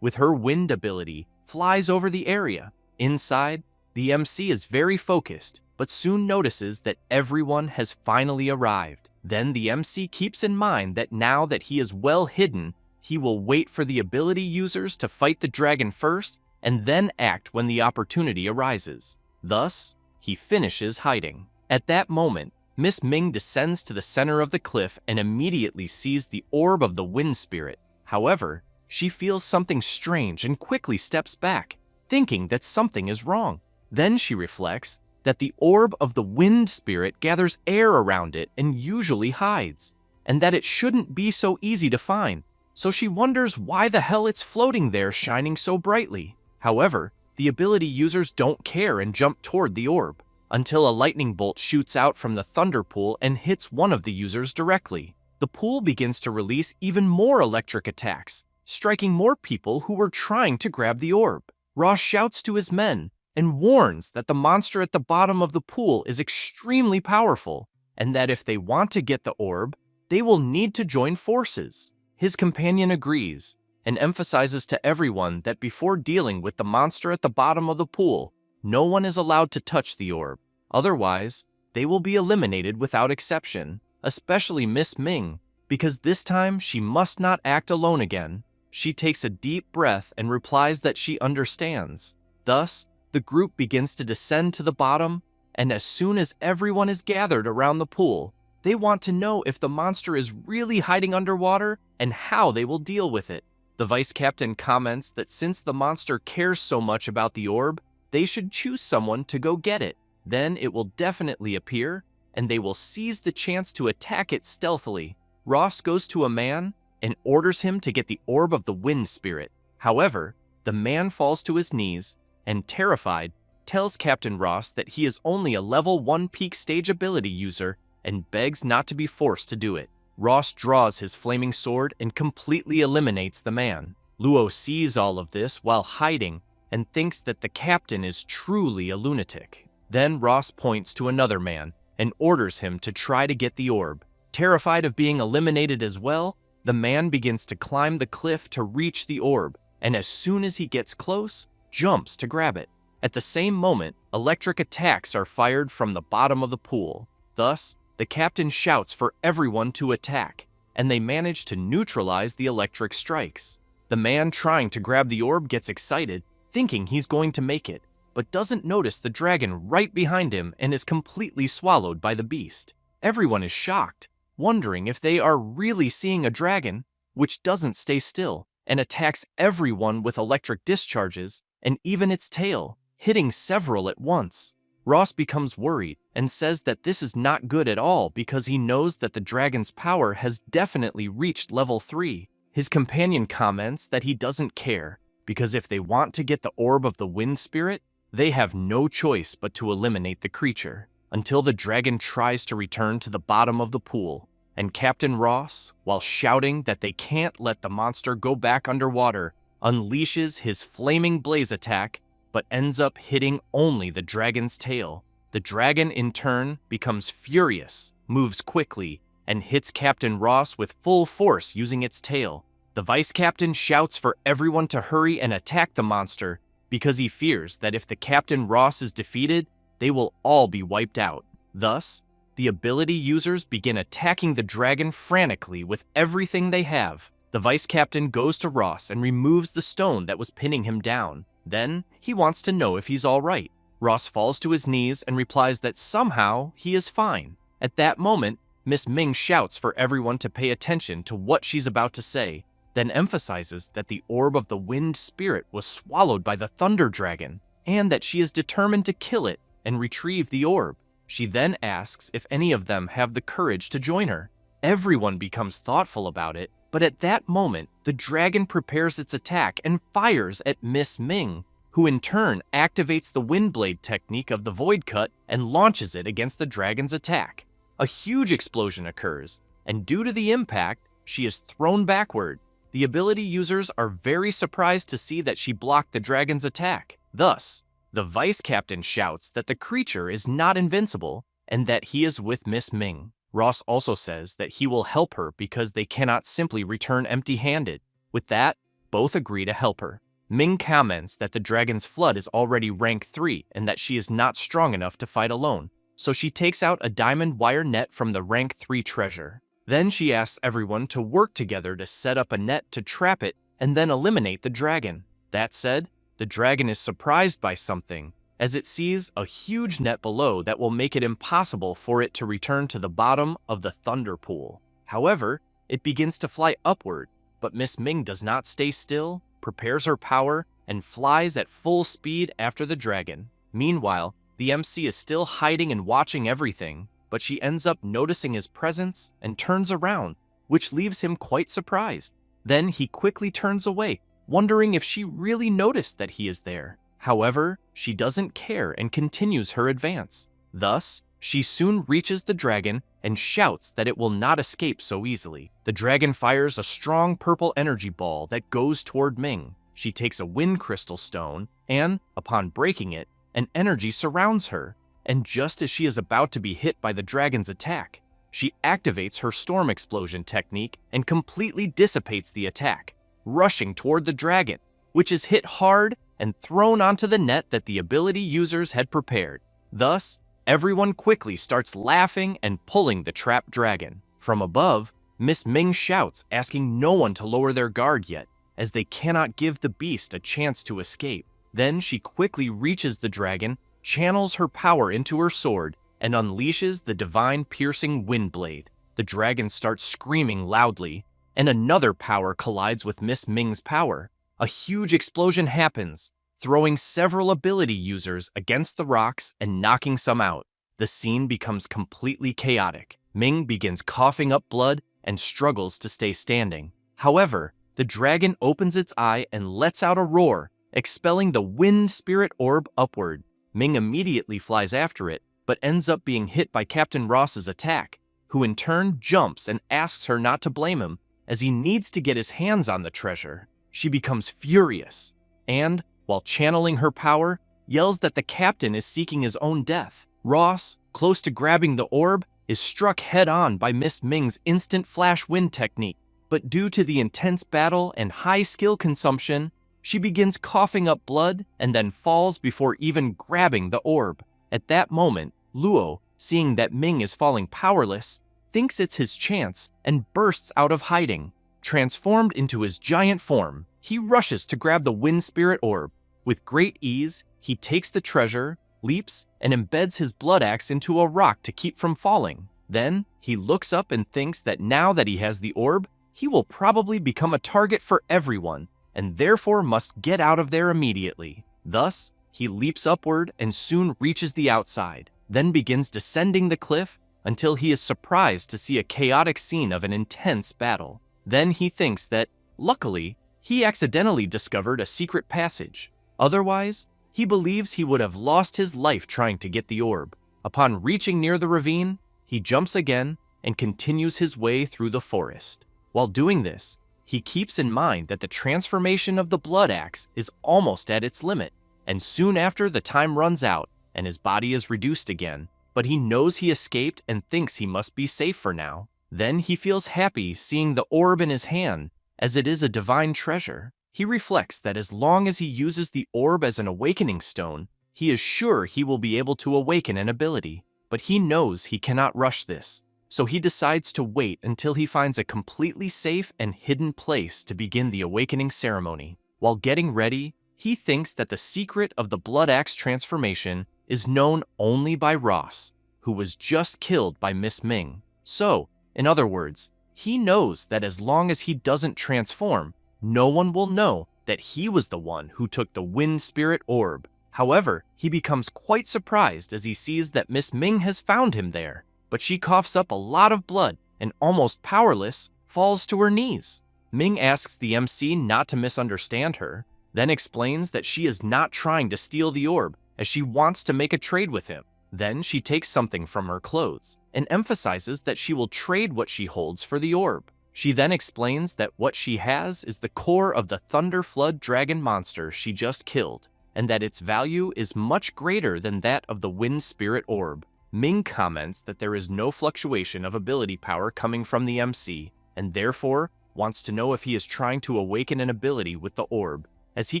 with her wind ability, flies over the area. Inside, the MC is very focused, but soon notices that everyone has finally arrived. Then the MC keeps in mind that now that he is well hidden, he will wait for the ability users to fight the dragon first, and then act when the opportunity arises. Thus, he finishes hiding. At that moment, Miss Ming descends to the center of the cliff and immediately sees the orb of the wind spirit. However, she feels something strange and quickly steps back. thinking that something is wrong. Then she reflects that the orb of the wind spirit gathers air around it and usually hides, and that it shouldn't be so easy to find. So she wonders why the hell it's floating there shining so brightly. However, the ability users don't care and jump toward the orb, until a lightning bolt shoots out from the thunder pool and hits one of the users directly. The pool begins to release even more electric attacks, striking more people who were trying to grab the orb. Ross shouts to his men and warns that the monster at the bottom of the pool is extremely powerful, and that if they want to get the orb, they will need to join forces. His companion agrees and emphasizes to everyone that before dealing with the monster at the bottom of the pool, no one is allowed to touch the orb. Otherwise, they will be eliminated without exception, especially Miss Ming, because this time she must not act alone again. She takes a deep breath and replies that she understands. Thus, the group begins to descend to the bottom, and as soon as everyone is gathered around the pool, they want to know if the monster is really hiding underwater and how they will deal with it. The vice captain comments that since the monster cares so much about the orb, they should choose someone to go get it. Then it will definitely appear, and they will seize the chance to attack it stealthily. Ross goes to a man and orders him to get the orb of the wind spirit. However, the man falls to his knees and, terrified, tells Captain Ross that he is only a level 1 peak stage ability user and begs not to be forced to do it. Ross draws his flaming sword and completely eliminates the man. Luo sees all of this while hiding and thinks that the captain is truly a lunatic. Then Ross points to another man and orders him to try to get the orb. Terrified of being eliminated as well, the man begins to climb the cliff to reach the orb, and as soon as he gets close, jumps to grab it. At the same moment, electric attacks are fired from the bottom of the pool. Thus, the captain shouts for everyone to attack, and they manage to neutralize the electric strikes. The man trying to grab the orb gets excited, thinking he's going to make it, but doesn't notice the dragon right behind him and is completely swallowed by the beast. Everyone is shocked, wondering if they are really seeing a dragon, which doesn't stay still and attacks everyone with electric discharges and even its tail, hitting several at once. Ross becomes worried and says that this is not good at all because he knows that the dragon's power has definitely reached level 3. His companion comments that he doesn't care because if they want to get the orb of the wind spirit, they have no choice but to eliminate the creature until the dragon tries to return to the bottom of the pool. And Captain Ross, while shouting that they can't let the monster go back underwater, unleashes his flaming blaze attack but ends up hitting only the dragon's tail. The dragon, in turn, becomes furious, moves quickly, and hits Captain Ross with full force using its tail. The vice captain shouts for everyone to hurry and attack the monster because he fears that if the Captain Ross is defeated, they will all be wiped out. Thus, the ability users begin attacking the dragon frantically with everything they have. The vice captain goes to Ross and removes the stone that was pinning him down. Then, he wants to know if he's all right. Ross falls to his knees and replies that somehow he is fine. At that moment, Miss Ming shouts for everyone to pay attention to what she's about to say, then emphasizes that the orb of the wind spirit was swallowed by the thunder dragon, and that she is determined to kill it and retrieve the orb. She then asks if any of them have the courage to join her. Everyone becomes thoughtful about it, but at that moment, the dragon prepares its attack and fires at Miss Ming, who in turn activates the Windblade technique of the Void Cut and launches it against the dragon's attack. A huge explosion occurs, and due to the impact, she is thrown backward. The ability users are very surprised to see that she blocked the dragon's attack. Thus, the vice captain shouts that the creature is not invincible and that he is with Miss Ming. Ross also says that he will help her because they cannot simply return empty-handed. With that, both agree to help her. Ming comments that the dragon's flood is already rank 3 and that she is not strong enough to fight alone, so she takes out a diamond wire net from the rank 3 treasure. Then she asks everyone to work together to set up a net to trap it and then eliminate the dragon. That said, the dragon is surprised by something, as it sees a huge net below that will make it impossible for it to return to the bottom of the thunder pool. However, it begins to fly upward, but Miss Ming does not stay still, prepares her power, and flies at full speed after the dragon. Meanwhile, the MC is still hiding and watching everything, but she ends up noticing his presence and turns around, which leaves him quite surprised. Then he quickly turns away, wondering if she really noticed that he is there. However, she doesn't care and continues her advance. Thus, she soon reaches the dragon and shouts that it will not escape so easily. The dragon fires a strong purple energy ball that goes toward Ming. She takes a wind crystal stone and, upon breaking it, an energy surrounds her, and just as she is about to be hit by the dragon's attack, she activates her storm explosion technique and completely dissipates the attack, rushing toward the dragon, which is hit hard and thrown onto the net that the ability users had prepared. Thus, everyone quickly starts laughing and pulling the trapped dragon. From above, Miss Ming shouts, asking no one to lower their guard yet, as they cannot give the beast a chance to escape. Then she quickly reaches the dragon, channels her power into her sword, and unleashes the divine piercing wind blade. The dragon starts screaming loudly, and another power collides with Miss Ming's power. A huge explosion happens, throwing several ability users against the rocks and knocking some out. The scene becomes completely chaotic. Ming begins coughing up blood and struggles to stay standing. However, the dragon opens its eye and lets out a roar, expelling the wind spirit orb upward. Ming immediately flies after it, but ends up being hit by Captain Ross's attack, who in turn jumps and asks her not to blame him, as he needs to get his hands on the treasure. She becomes furious, and, while channeling her power, yells that the captain is seeking his own death. Ross, close to grabbing the orb, is struck head-on by Miss Ming's instant flash wind technique, but due to the intense battle and high skill consumption, she begins coughing up blood and then falls before even grabbing the orb. At that moment, Luo, seeing that Ming is falling powerless, thinks it's his chance and bursts out of hiding. Transformed into his giant form, he rushes to grab the wind spirit orb. With great ease, he takes the treasure, leaps, and embeds his blood axe into a rock to keep from falling. Then, he looks up and thinks that now that he has the orb, he will probably become a target for everyone, and therefore must get out of there immediately. Thus, he leaps upward and soon reaches the outside, then begins descending the cliff until he is surprised to see a chaotic scene of an intense battle. Then he thinks that, luckily, he accidentally discovered a secret passage. Otherwise, he believes he would have lost his life trying to get the orb. Upon reaching near the ravine, he jumps again and continues his way through the forest. While doing this, he keeps in mind that the transformation of the blood axe is almost at its limit, and soon after the time runs out and his body is reduced again, but he knows he escaped and thinks he must be safe for now. Then he feels happy seeing the orb in his hand, as it is a divine treasure. He reflects that as long as he uses the orb as an awakening stone, he is sure he will be able to awaken an ability, but he knows he cannot rush this. So he decides to wait until he finds a completely safe and hidden place to begin the awakening ceremony. While getting ready, he thinks that the secret of the blood axe transformation is known only by Ross, who was just killed by Miss Ming. So, in other words, he knows that as long as he doesn't transform, no one will know that he was the one who took the wind spirit orb. However, he becomes quite surprised as he sees that Miss Ming has found him there, but she coughs up a lot of blood and, almost powerless, falls to her knees. Ming asks the MC not to misunderstand her, then explains that she is not trying to steal the orb as she wants to make a trade with him. Then she takes something from her clothes and emphasizes that she will trade what she holds for the orb. She then explains that what she has is the core of the Thunder Flood dragon monster she just killed, and that its value is much greater than that of the wind spirit orb. Ming comments that there is no fluctuation of ability power coming from the MC, and therefore wants to know if he is trying to awaken an ability with the orb, as he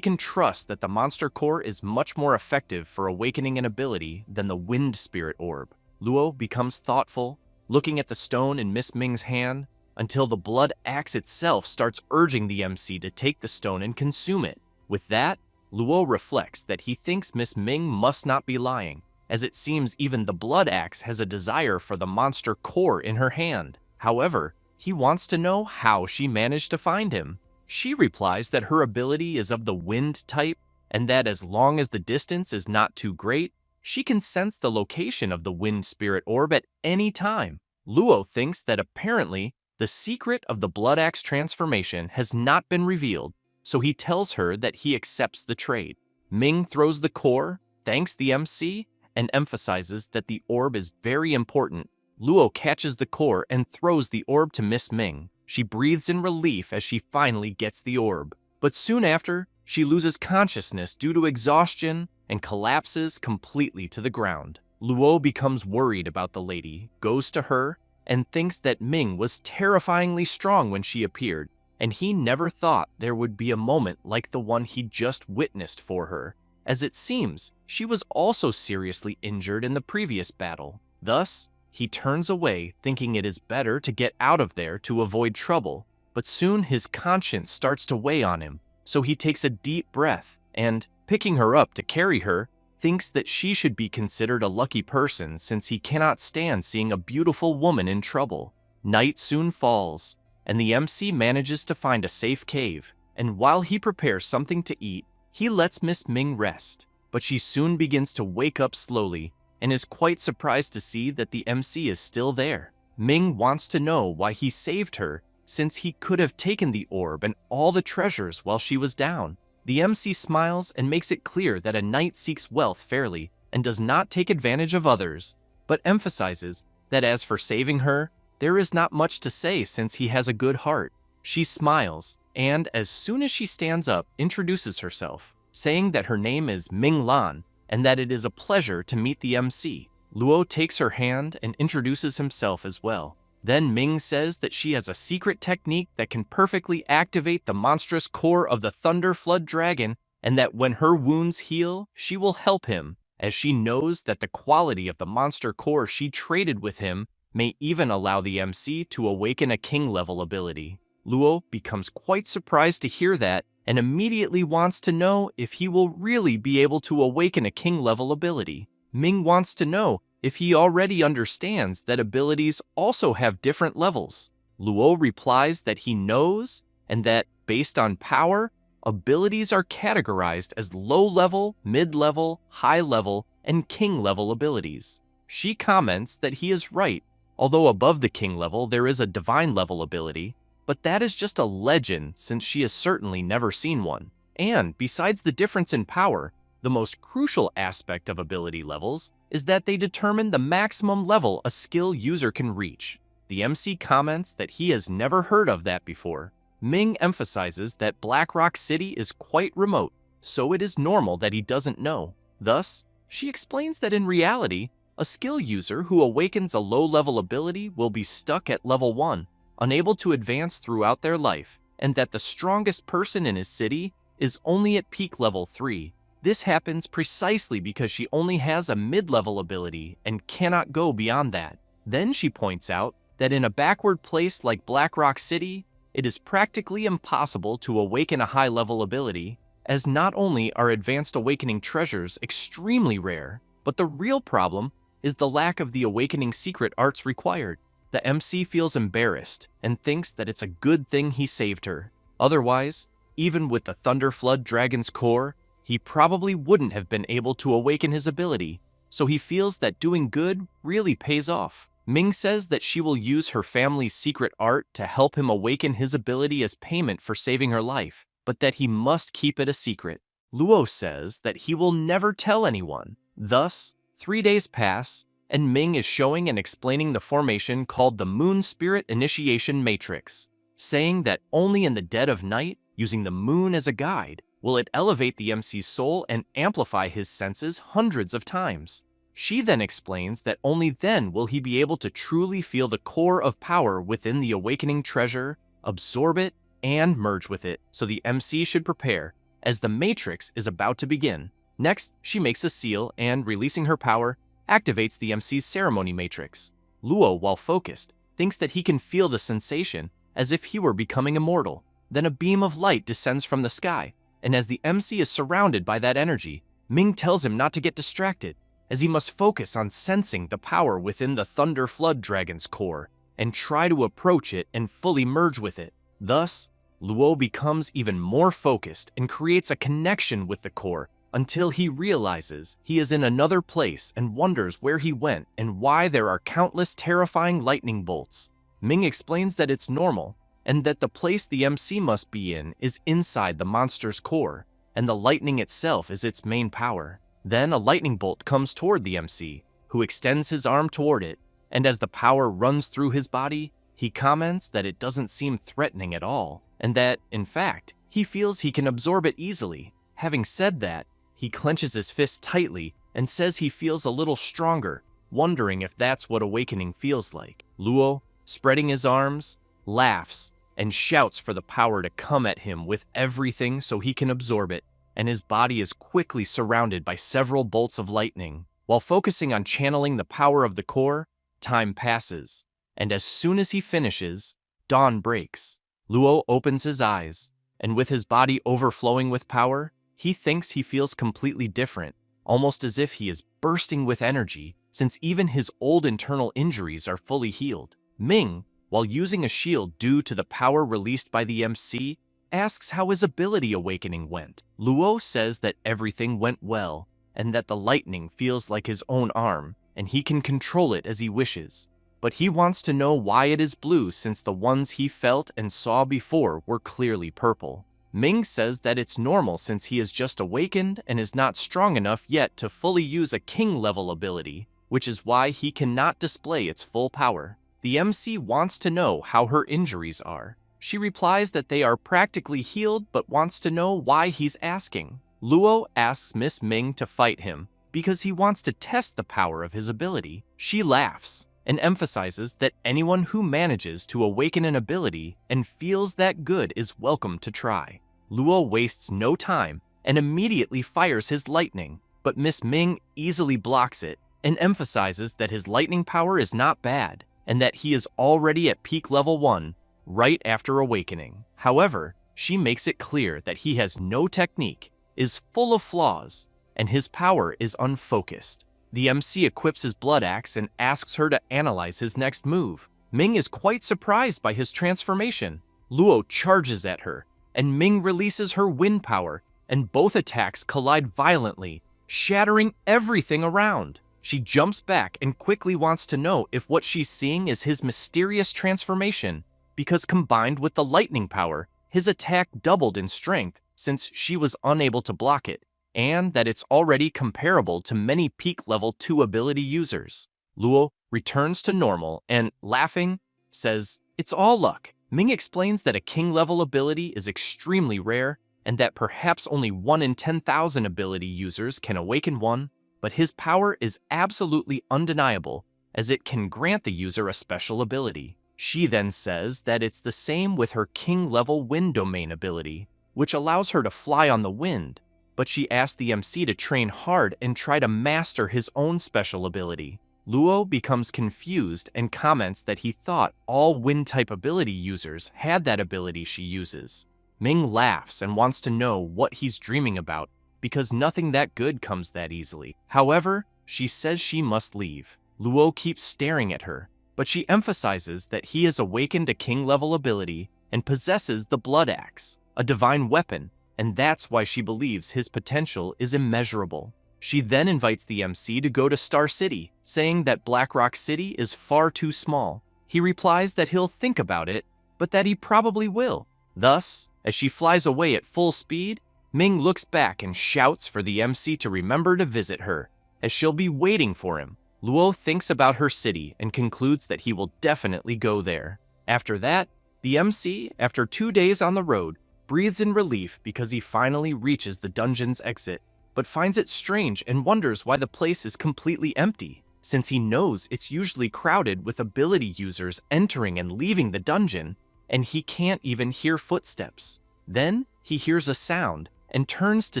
can trust that the monster core is much more effective for awakening an ability than the wind spirit orb. Luo becomes thoughtful, looking at the stone in Miss Ming's hand, until the blood axe itself starts urging the MC to take the stone and consume it. With that, Luo reflects that he thinks Miss Ming must not be lying, as it seems even the blood axe has a desire for the monster core in her hand. However, he wants to know how she managed to find him. She replies that her ability is of the wind type and that as long as the distance is not too great, she can sense the location of the wind spirit orb at any time. Luo thinks that apparently the secret of the Blood Axe transformation has not been revealed, so he tells her that he accepts the trade. Ming throws the core, thanks the MC, and emphasizes that the orb is very important. Luo catches the core and throws the orb to Miss Ming. She breathes in relief as she finally gets the orb. But soon after, she loses consciousness due to exhaustion and collapses completely to the ground. Luo becomes worried about the lady, goes to her, and thinks that Ming was terrifyingly strong when she appeared, and he never thought there would be a moment like the one he just witnessed for her, as it seems she was also seriously injured in the previous battle. Thus, he turns away thinking it is better to get out of there to avoid trouble, but soon his conscience starts to weigh on him, so he takes a deep breath and, picking her up to carry her, thinks that she should be considered a lucky person since he cannot stand seeing a beautiful woman in trouble. Night soon falls, and the MC manages to find a safe cave, and while he prepares something to eat, he lets Miss Ming rest, but she soon begins to wake up slowly and is quite surprised to see that the MC is still there. Ming wants to know why he saved her, since he could have taken the orb and all the treasures while she was down. The MC smiles and makes it clear that a knight seeks wealth fairly and does not take advantage of others, but emphasizes that as for saving her, there is not much to say since he has a good heart. She smiles, and as soon as she stands up, introduces herself, saying that her name is Ming Lan, and that it is a pleasure to meet the MC. Luo takes her hand and introduces himself as well. Then Ming says that she has a secret technique that can perfectly activate the monstrous core of the Thunder Flood Dragon, and that when her wounds heal, she will help him, as she knows that the quality of the monster core she traded with him may even allow the MC to awaken a king-level ability. Luo becomes quite surprised to hear that and immediately wants to know if he will really be able to awaken a king-level ability. Ming wants to know if he already understands that abilities also have different levels. Luo replies that he knows and that, based on power, abilities are categorized as low-level, mid-level, high-level, and king-level abilities. She comments that he is right, although above the king level there is a divine-level ability, but that is just a legend since she has certainly never seen one. And besides the difference in power, the most crucial aspect of ability levels is that they determine the maximum level a skill user can reach. The MC comments that he has never heard of that before. Ming emphasizes that Black Rock City is quite remote, so it is normal that he doesn't know. Thus, she explains that in reality, a skill user who awakens a low-level ability will be stuck at level 1, unable to advance throughout their life, and that the strongest person in his city is only at peak level 3. This happens precisely because she only has a mid-level ability and cannot go beyond that. Then she points out that in a backward place like Black Rock City, it is practically impossible to awaken a high-level ability, as not only are advanced awakening treasures extremely rare, but the real problem is the lack of the awakening secret arts required. The MC feels embarrassed and thinks that it's a good thing he saved her. Otherwise, even with the Thunder Flood Dragon's core, he probably wouldn't have been able to awaken his ability, so he feels that doing good really pays off. Ming says that she will use her family's secret art to help him awaken his ability as payment for saving her life, but that he must keep it a secret. Luo says that he will never tell anyone. Thus, 3 days pass, and Ming is showing and explaining the formation called the Moon Spirit Initiation Matrix, saying that only in the dead of night, using the moon as a guide, will it elevate the MC's soul and amplify his senses hundreds of times. She then explains that only then will he be able to truly feel the core of power within the awakening treasure, absorb it, and merge with it, so the MC should prepare, as the Matrix is about to begin. Next, she makes a seal and, releasing her power, activates the MC's ceremony matrix. Luo, while focused, thinks that he can feel the sensation as if he were becoming immortal. Then a beam of light descends from the sky, and as the MC is surrounded by that energy, Ming tells him not to get distracted, as he must focus on sensing the power within the Thunder Flood Dragon's core and try to approach it and fully merge with it. Thus, Luo becomes even more focused and creates a connection with the core until he realizes he is in another place and wonders where he went and why there are countless terrifying lightning bolts. Ming explains that it's normal and that the place the MC must be in is inside the monster's core, and the lightning itself is its main power. Then a lightning bolt comes toward the MC, who extends his arm toward it, and as the power runs through his body, he comments that it doesn't seem threatening at all, and that, in fact, he feels he can absorb it easily. Having said that, he clenches his fist tightly and says he feels a little stronger, wondering if that's what awakening feels like. Luo, spreading his arms, laughs and shouts for the power to come at him with everything so he can absorb it, and his body is quickly surrounded by several bolts of lightning. While focusing on channeling the power of the core, time passes, and as soon as he finishes, dawn breaks. Luo opens his eyes, and with his body overflowing with power, he thinks he feels completely different, almost as if he is bursting with energy, since even his old internal injuries are fully healed. Ming, while using a shield due to the power released by the MC, asks how his ability awakening went. Luo says that everything went well, and that the lightning feels like his own arm, and he can control it as he wishes. But he wants to know why it is blue since the ones he felt and saw before were clearly purple. Ming says that it's normal since he has just awakened and is not strong enough yet to fully use a king-level ability, which is why he cannot display its full power. The MC wants to know how her injuries are. She replies that they are practically healed but wants to know why he's asking. Luo asks Miss Ming to fight him because he wants to test the power of his ability. She laughs and emphasizes that anyone who manages to awaken an ability and feels that good is welcome to try. Luo wastes no time and immediately fires his lightning, but Miss Ming easily blocks it and emphasizes that his lightning power is not bad and that he is already at peak level 1 right after awakening. However, she makes it clear that he has no technique, is full of flaws, and his power is unfocused. The MC equips his blood axe and asks her to analyze his next move. Ming is quite surprised by his transformation. Luo charges at her, and Ming releases her wind power, and both attacks collide violently, shattering everything around. She jumps back and quickly wants to know if what she's seeing is his mysterious transformation, because combined with the lightning power, his attack doubled in strength since she was unable to block it, and that it's already comparable to many peak level 2 ability users. Luo returns to normal and, laughing, says, "It's all luck." Ming explains that a king level ability is extremely rare and that perhaps only 1 in 10,000 ability users can awaken one, but his power is absolutely undeniable as it can grant the user a special ability. She then says that it's the same with her king level wind domain ability, which allows her to fly on the wind, but she asks the MC to train hard and try to master his own special ability. Luo becomes confused and comments that he thought all wind-type ability users had that ability she uses. Ming laughs and wants to know what he's dreaming about because nothing that good comes that easily. However, she says she must leave. Luo keeps staring at her, but she emphasizes that he has awakened a king-level ability and possesses the blood axe, a divine weapon, and that's why she believes his potential is immeasurable. She then invites the MC to go to Star City, saying that Black Rock City is far too small. He replies that he'll think about it, but that he probably will. Thus, as she flies away at full speed, Ming looks back and shouts for the MC to remember to visit her, as she'll be waiting for him. Luo thinks about her city and concludes that he will definitely go there. After that, the MC, after 2 days on the road, breathes in relief because he finally reaches the dungeon's exit, but finds it strange and wonders why the place is completely empty, since he knows it's usually crowded with ability users entering and leaving the dungeon, and he can't even hear footsteps. Then, he hears a sound and turns to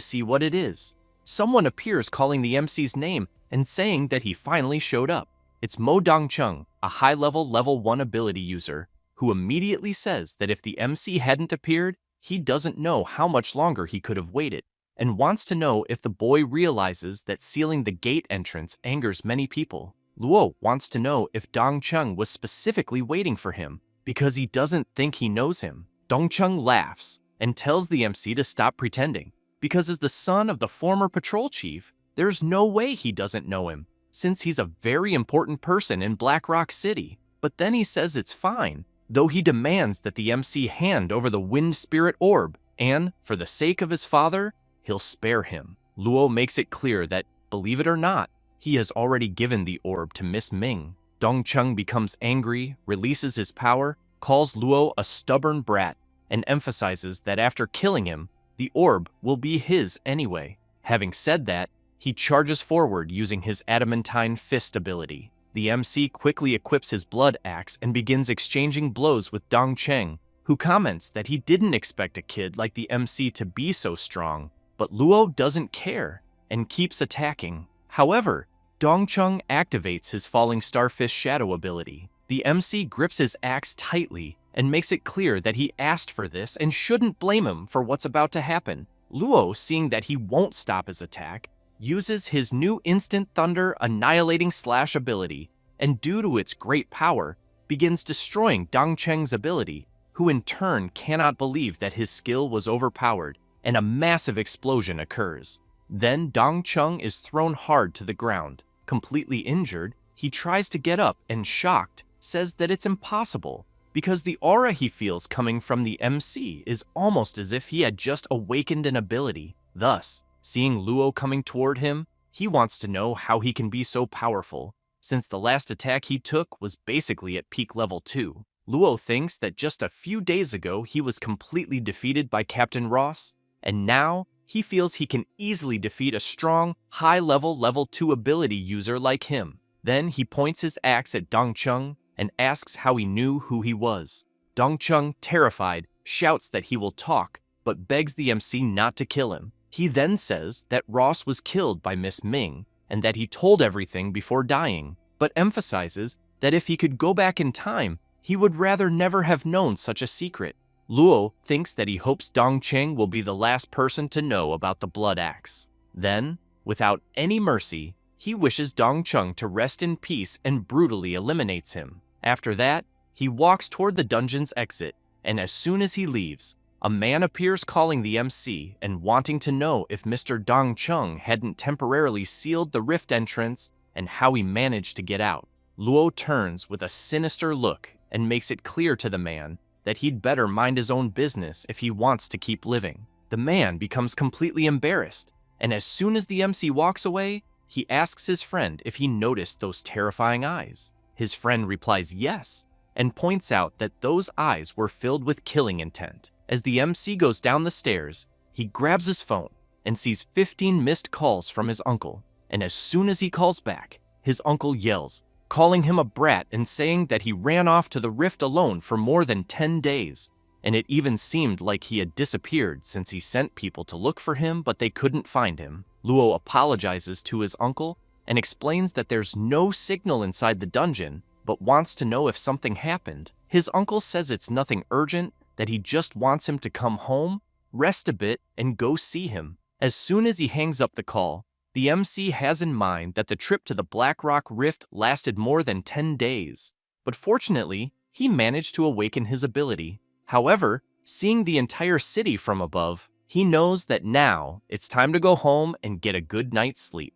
see what it is. Someone appears calling the MC's name and saying that he finally showed up. It's Mo Dongcheng, a high-level level 1 ability user, who immediately says that if the MC hadn't appeared, he doesn't know how much longer he could have waited, and wants to know if the boy realizes that sealing the gate entrance angers many people. Luo wants to know if Dongcheng was specifically waiting for him, because he doesn't think he knows him. Dongcheng laughs and tells the MC to stop pretending, because as the son of the former patrol chief, there's no way he doesn't know him, since he's a very important person in Black Rock City. But then he says it's fine, though he demands that the MC hand over the Wind Spirit Orb, and, for the sake of his father, he'll spare him. Luo makes it clear that, believe it or not, he has already given the orb to Miss Ming. Dongcheng becomes angry, releases his power, calls Luo a stubborn brat, and emphasizes that after killing him, the orb will be his anyway. Having said that, he charges forward using his adamantine fist ability. The MC quickly equips his blood axe and begins exchanging blows with Dongcheng, who comments that he didn't expect a kid like the MC to be so strong, but Luo doesn't care and keeps attacking. However, Dongcheng activates his Falling Starfish Shadow ability. The MC grips his axe tightly and makes it clear that he asked for this and shouldn't blame him for what's about to happen. Luo, seeing that he won't stop his attack, uses his new Instant Thunder Annihilating Slash ability, and due to its great power, begins destroying Dongcheng's ability, who in turn cannot believe that his skill was overpowered, and a massive explosion occurs. Then Dongcheng is thrown hard to the ground. Completely injured, he tries to get up and, shocked, says that it's impossible, because the aura he feels coming from the MC is almost as if he had just awakened an ability. Thus, seeing Luo coming toward him, he wants to know how he can be so powerful, since the last attack he took was basically at peak level 2. Luo thinks that just a few days ago he was completely defeated by Captain Ross, and now he feels he can easily defeat a strong, high-level level 2 ability user like him. Then he points his axe at Dongcheng and asks how he knew who he was. Dongcheng, terrified, shouts that he will talk, but begs the MC not to kill him. He then says that Ross was killed by Miss Ming, and that he told everything before dying, but emphasizes that if he could go back in time, he would rather never have known such a secret. Luo thinks that he hopes Dongcheng will be the last person to know about the blood axe. Then, without any mercy, he wishes Dongcheng to rest in peace and brutally eliminates him. After that, he walks toward the dungeon's exit, and as soon as he leaves, a man appears calling the MC and wanting to know if Mr. Dongcheng hadn't temporarily sealed the rift entrance and how he managed to get out. Luo turns with a sinister look and makes it clear to the man that he'd better mind his own business if he wants to keep living. The man becomes completely embarrassed, and as soon as the MC walks away, he asks his friend if he noticed those terrifying eyes. His friend replies yes, and points out that those eyes were filled with killing intent. As the MC goes down the stairs, he grabs his phone and sees 15 missed calls from his uncle, and as soon as he calls back, his uncle yells, calling him a brat and saying that he ran off to the rift alone for more than 10 days, and it even seemed like he had disappeared since he sent people to look for him but they couldn't find him. Luo apologizes to his uncle and explains that there's no signal inside the dungeon, but wants to know if something happened. His uncle says it's nothing urgent, that he just wants him to come home, rest a bit, and go see him. As soon as he hangs up the call, the MC has in mind that the trip to the Black Rock Rift lasted more than 10 days, but fortunately, he managed to awaken his ability. However, seeing the entire city from above, he knows that now it's time to go home and get a good night's sleep.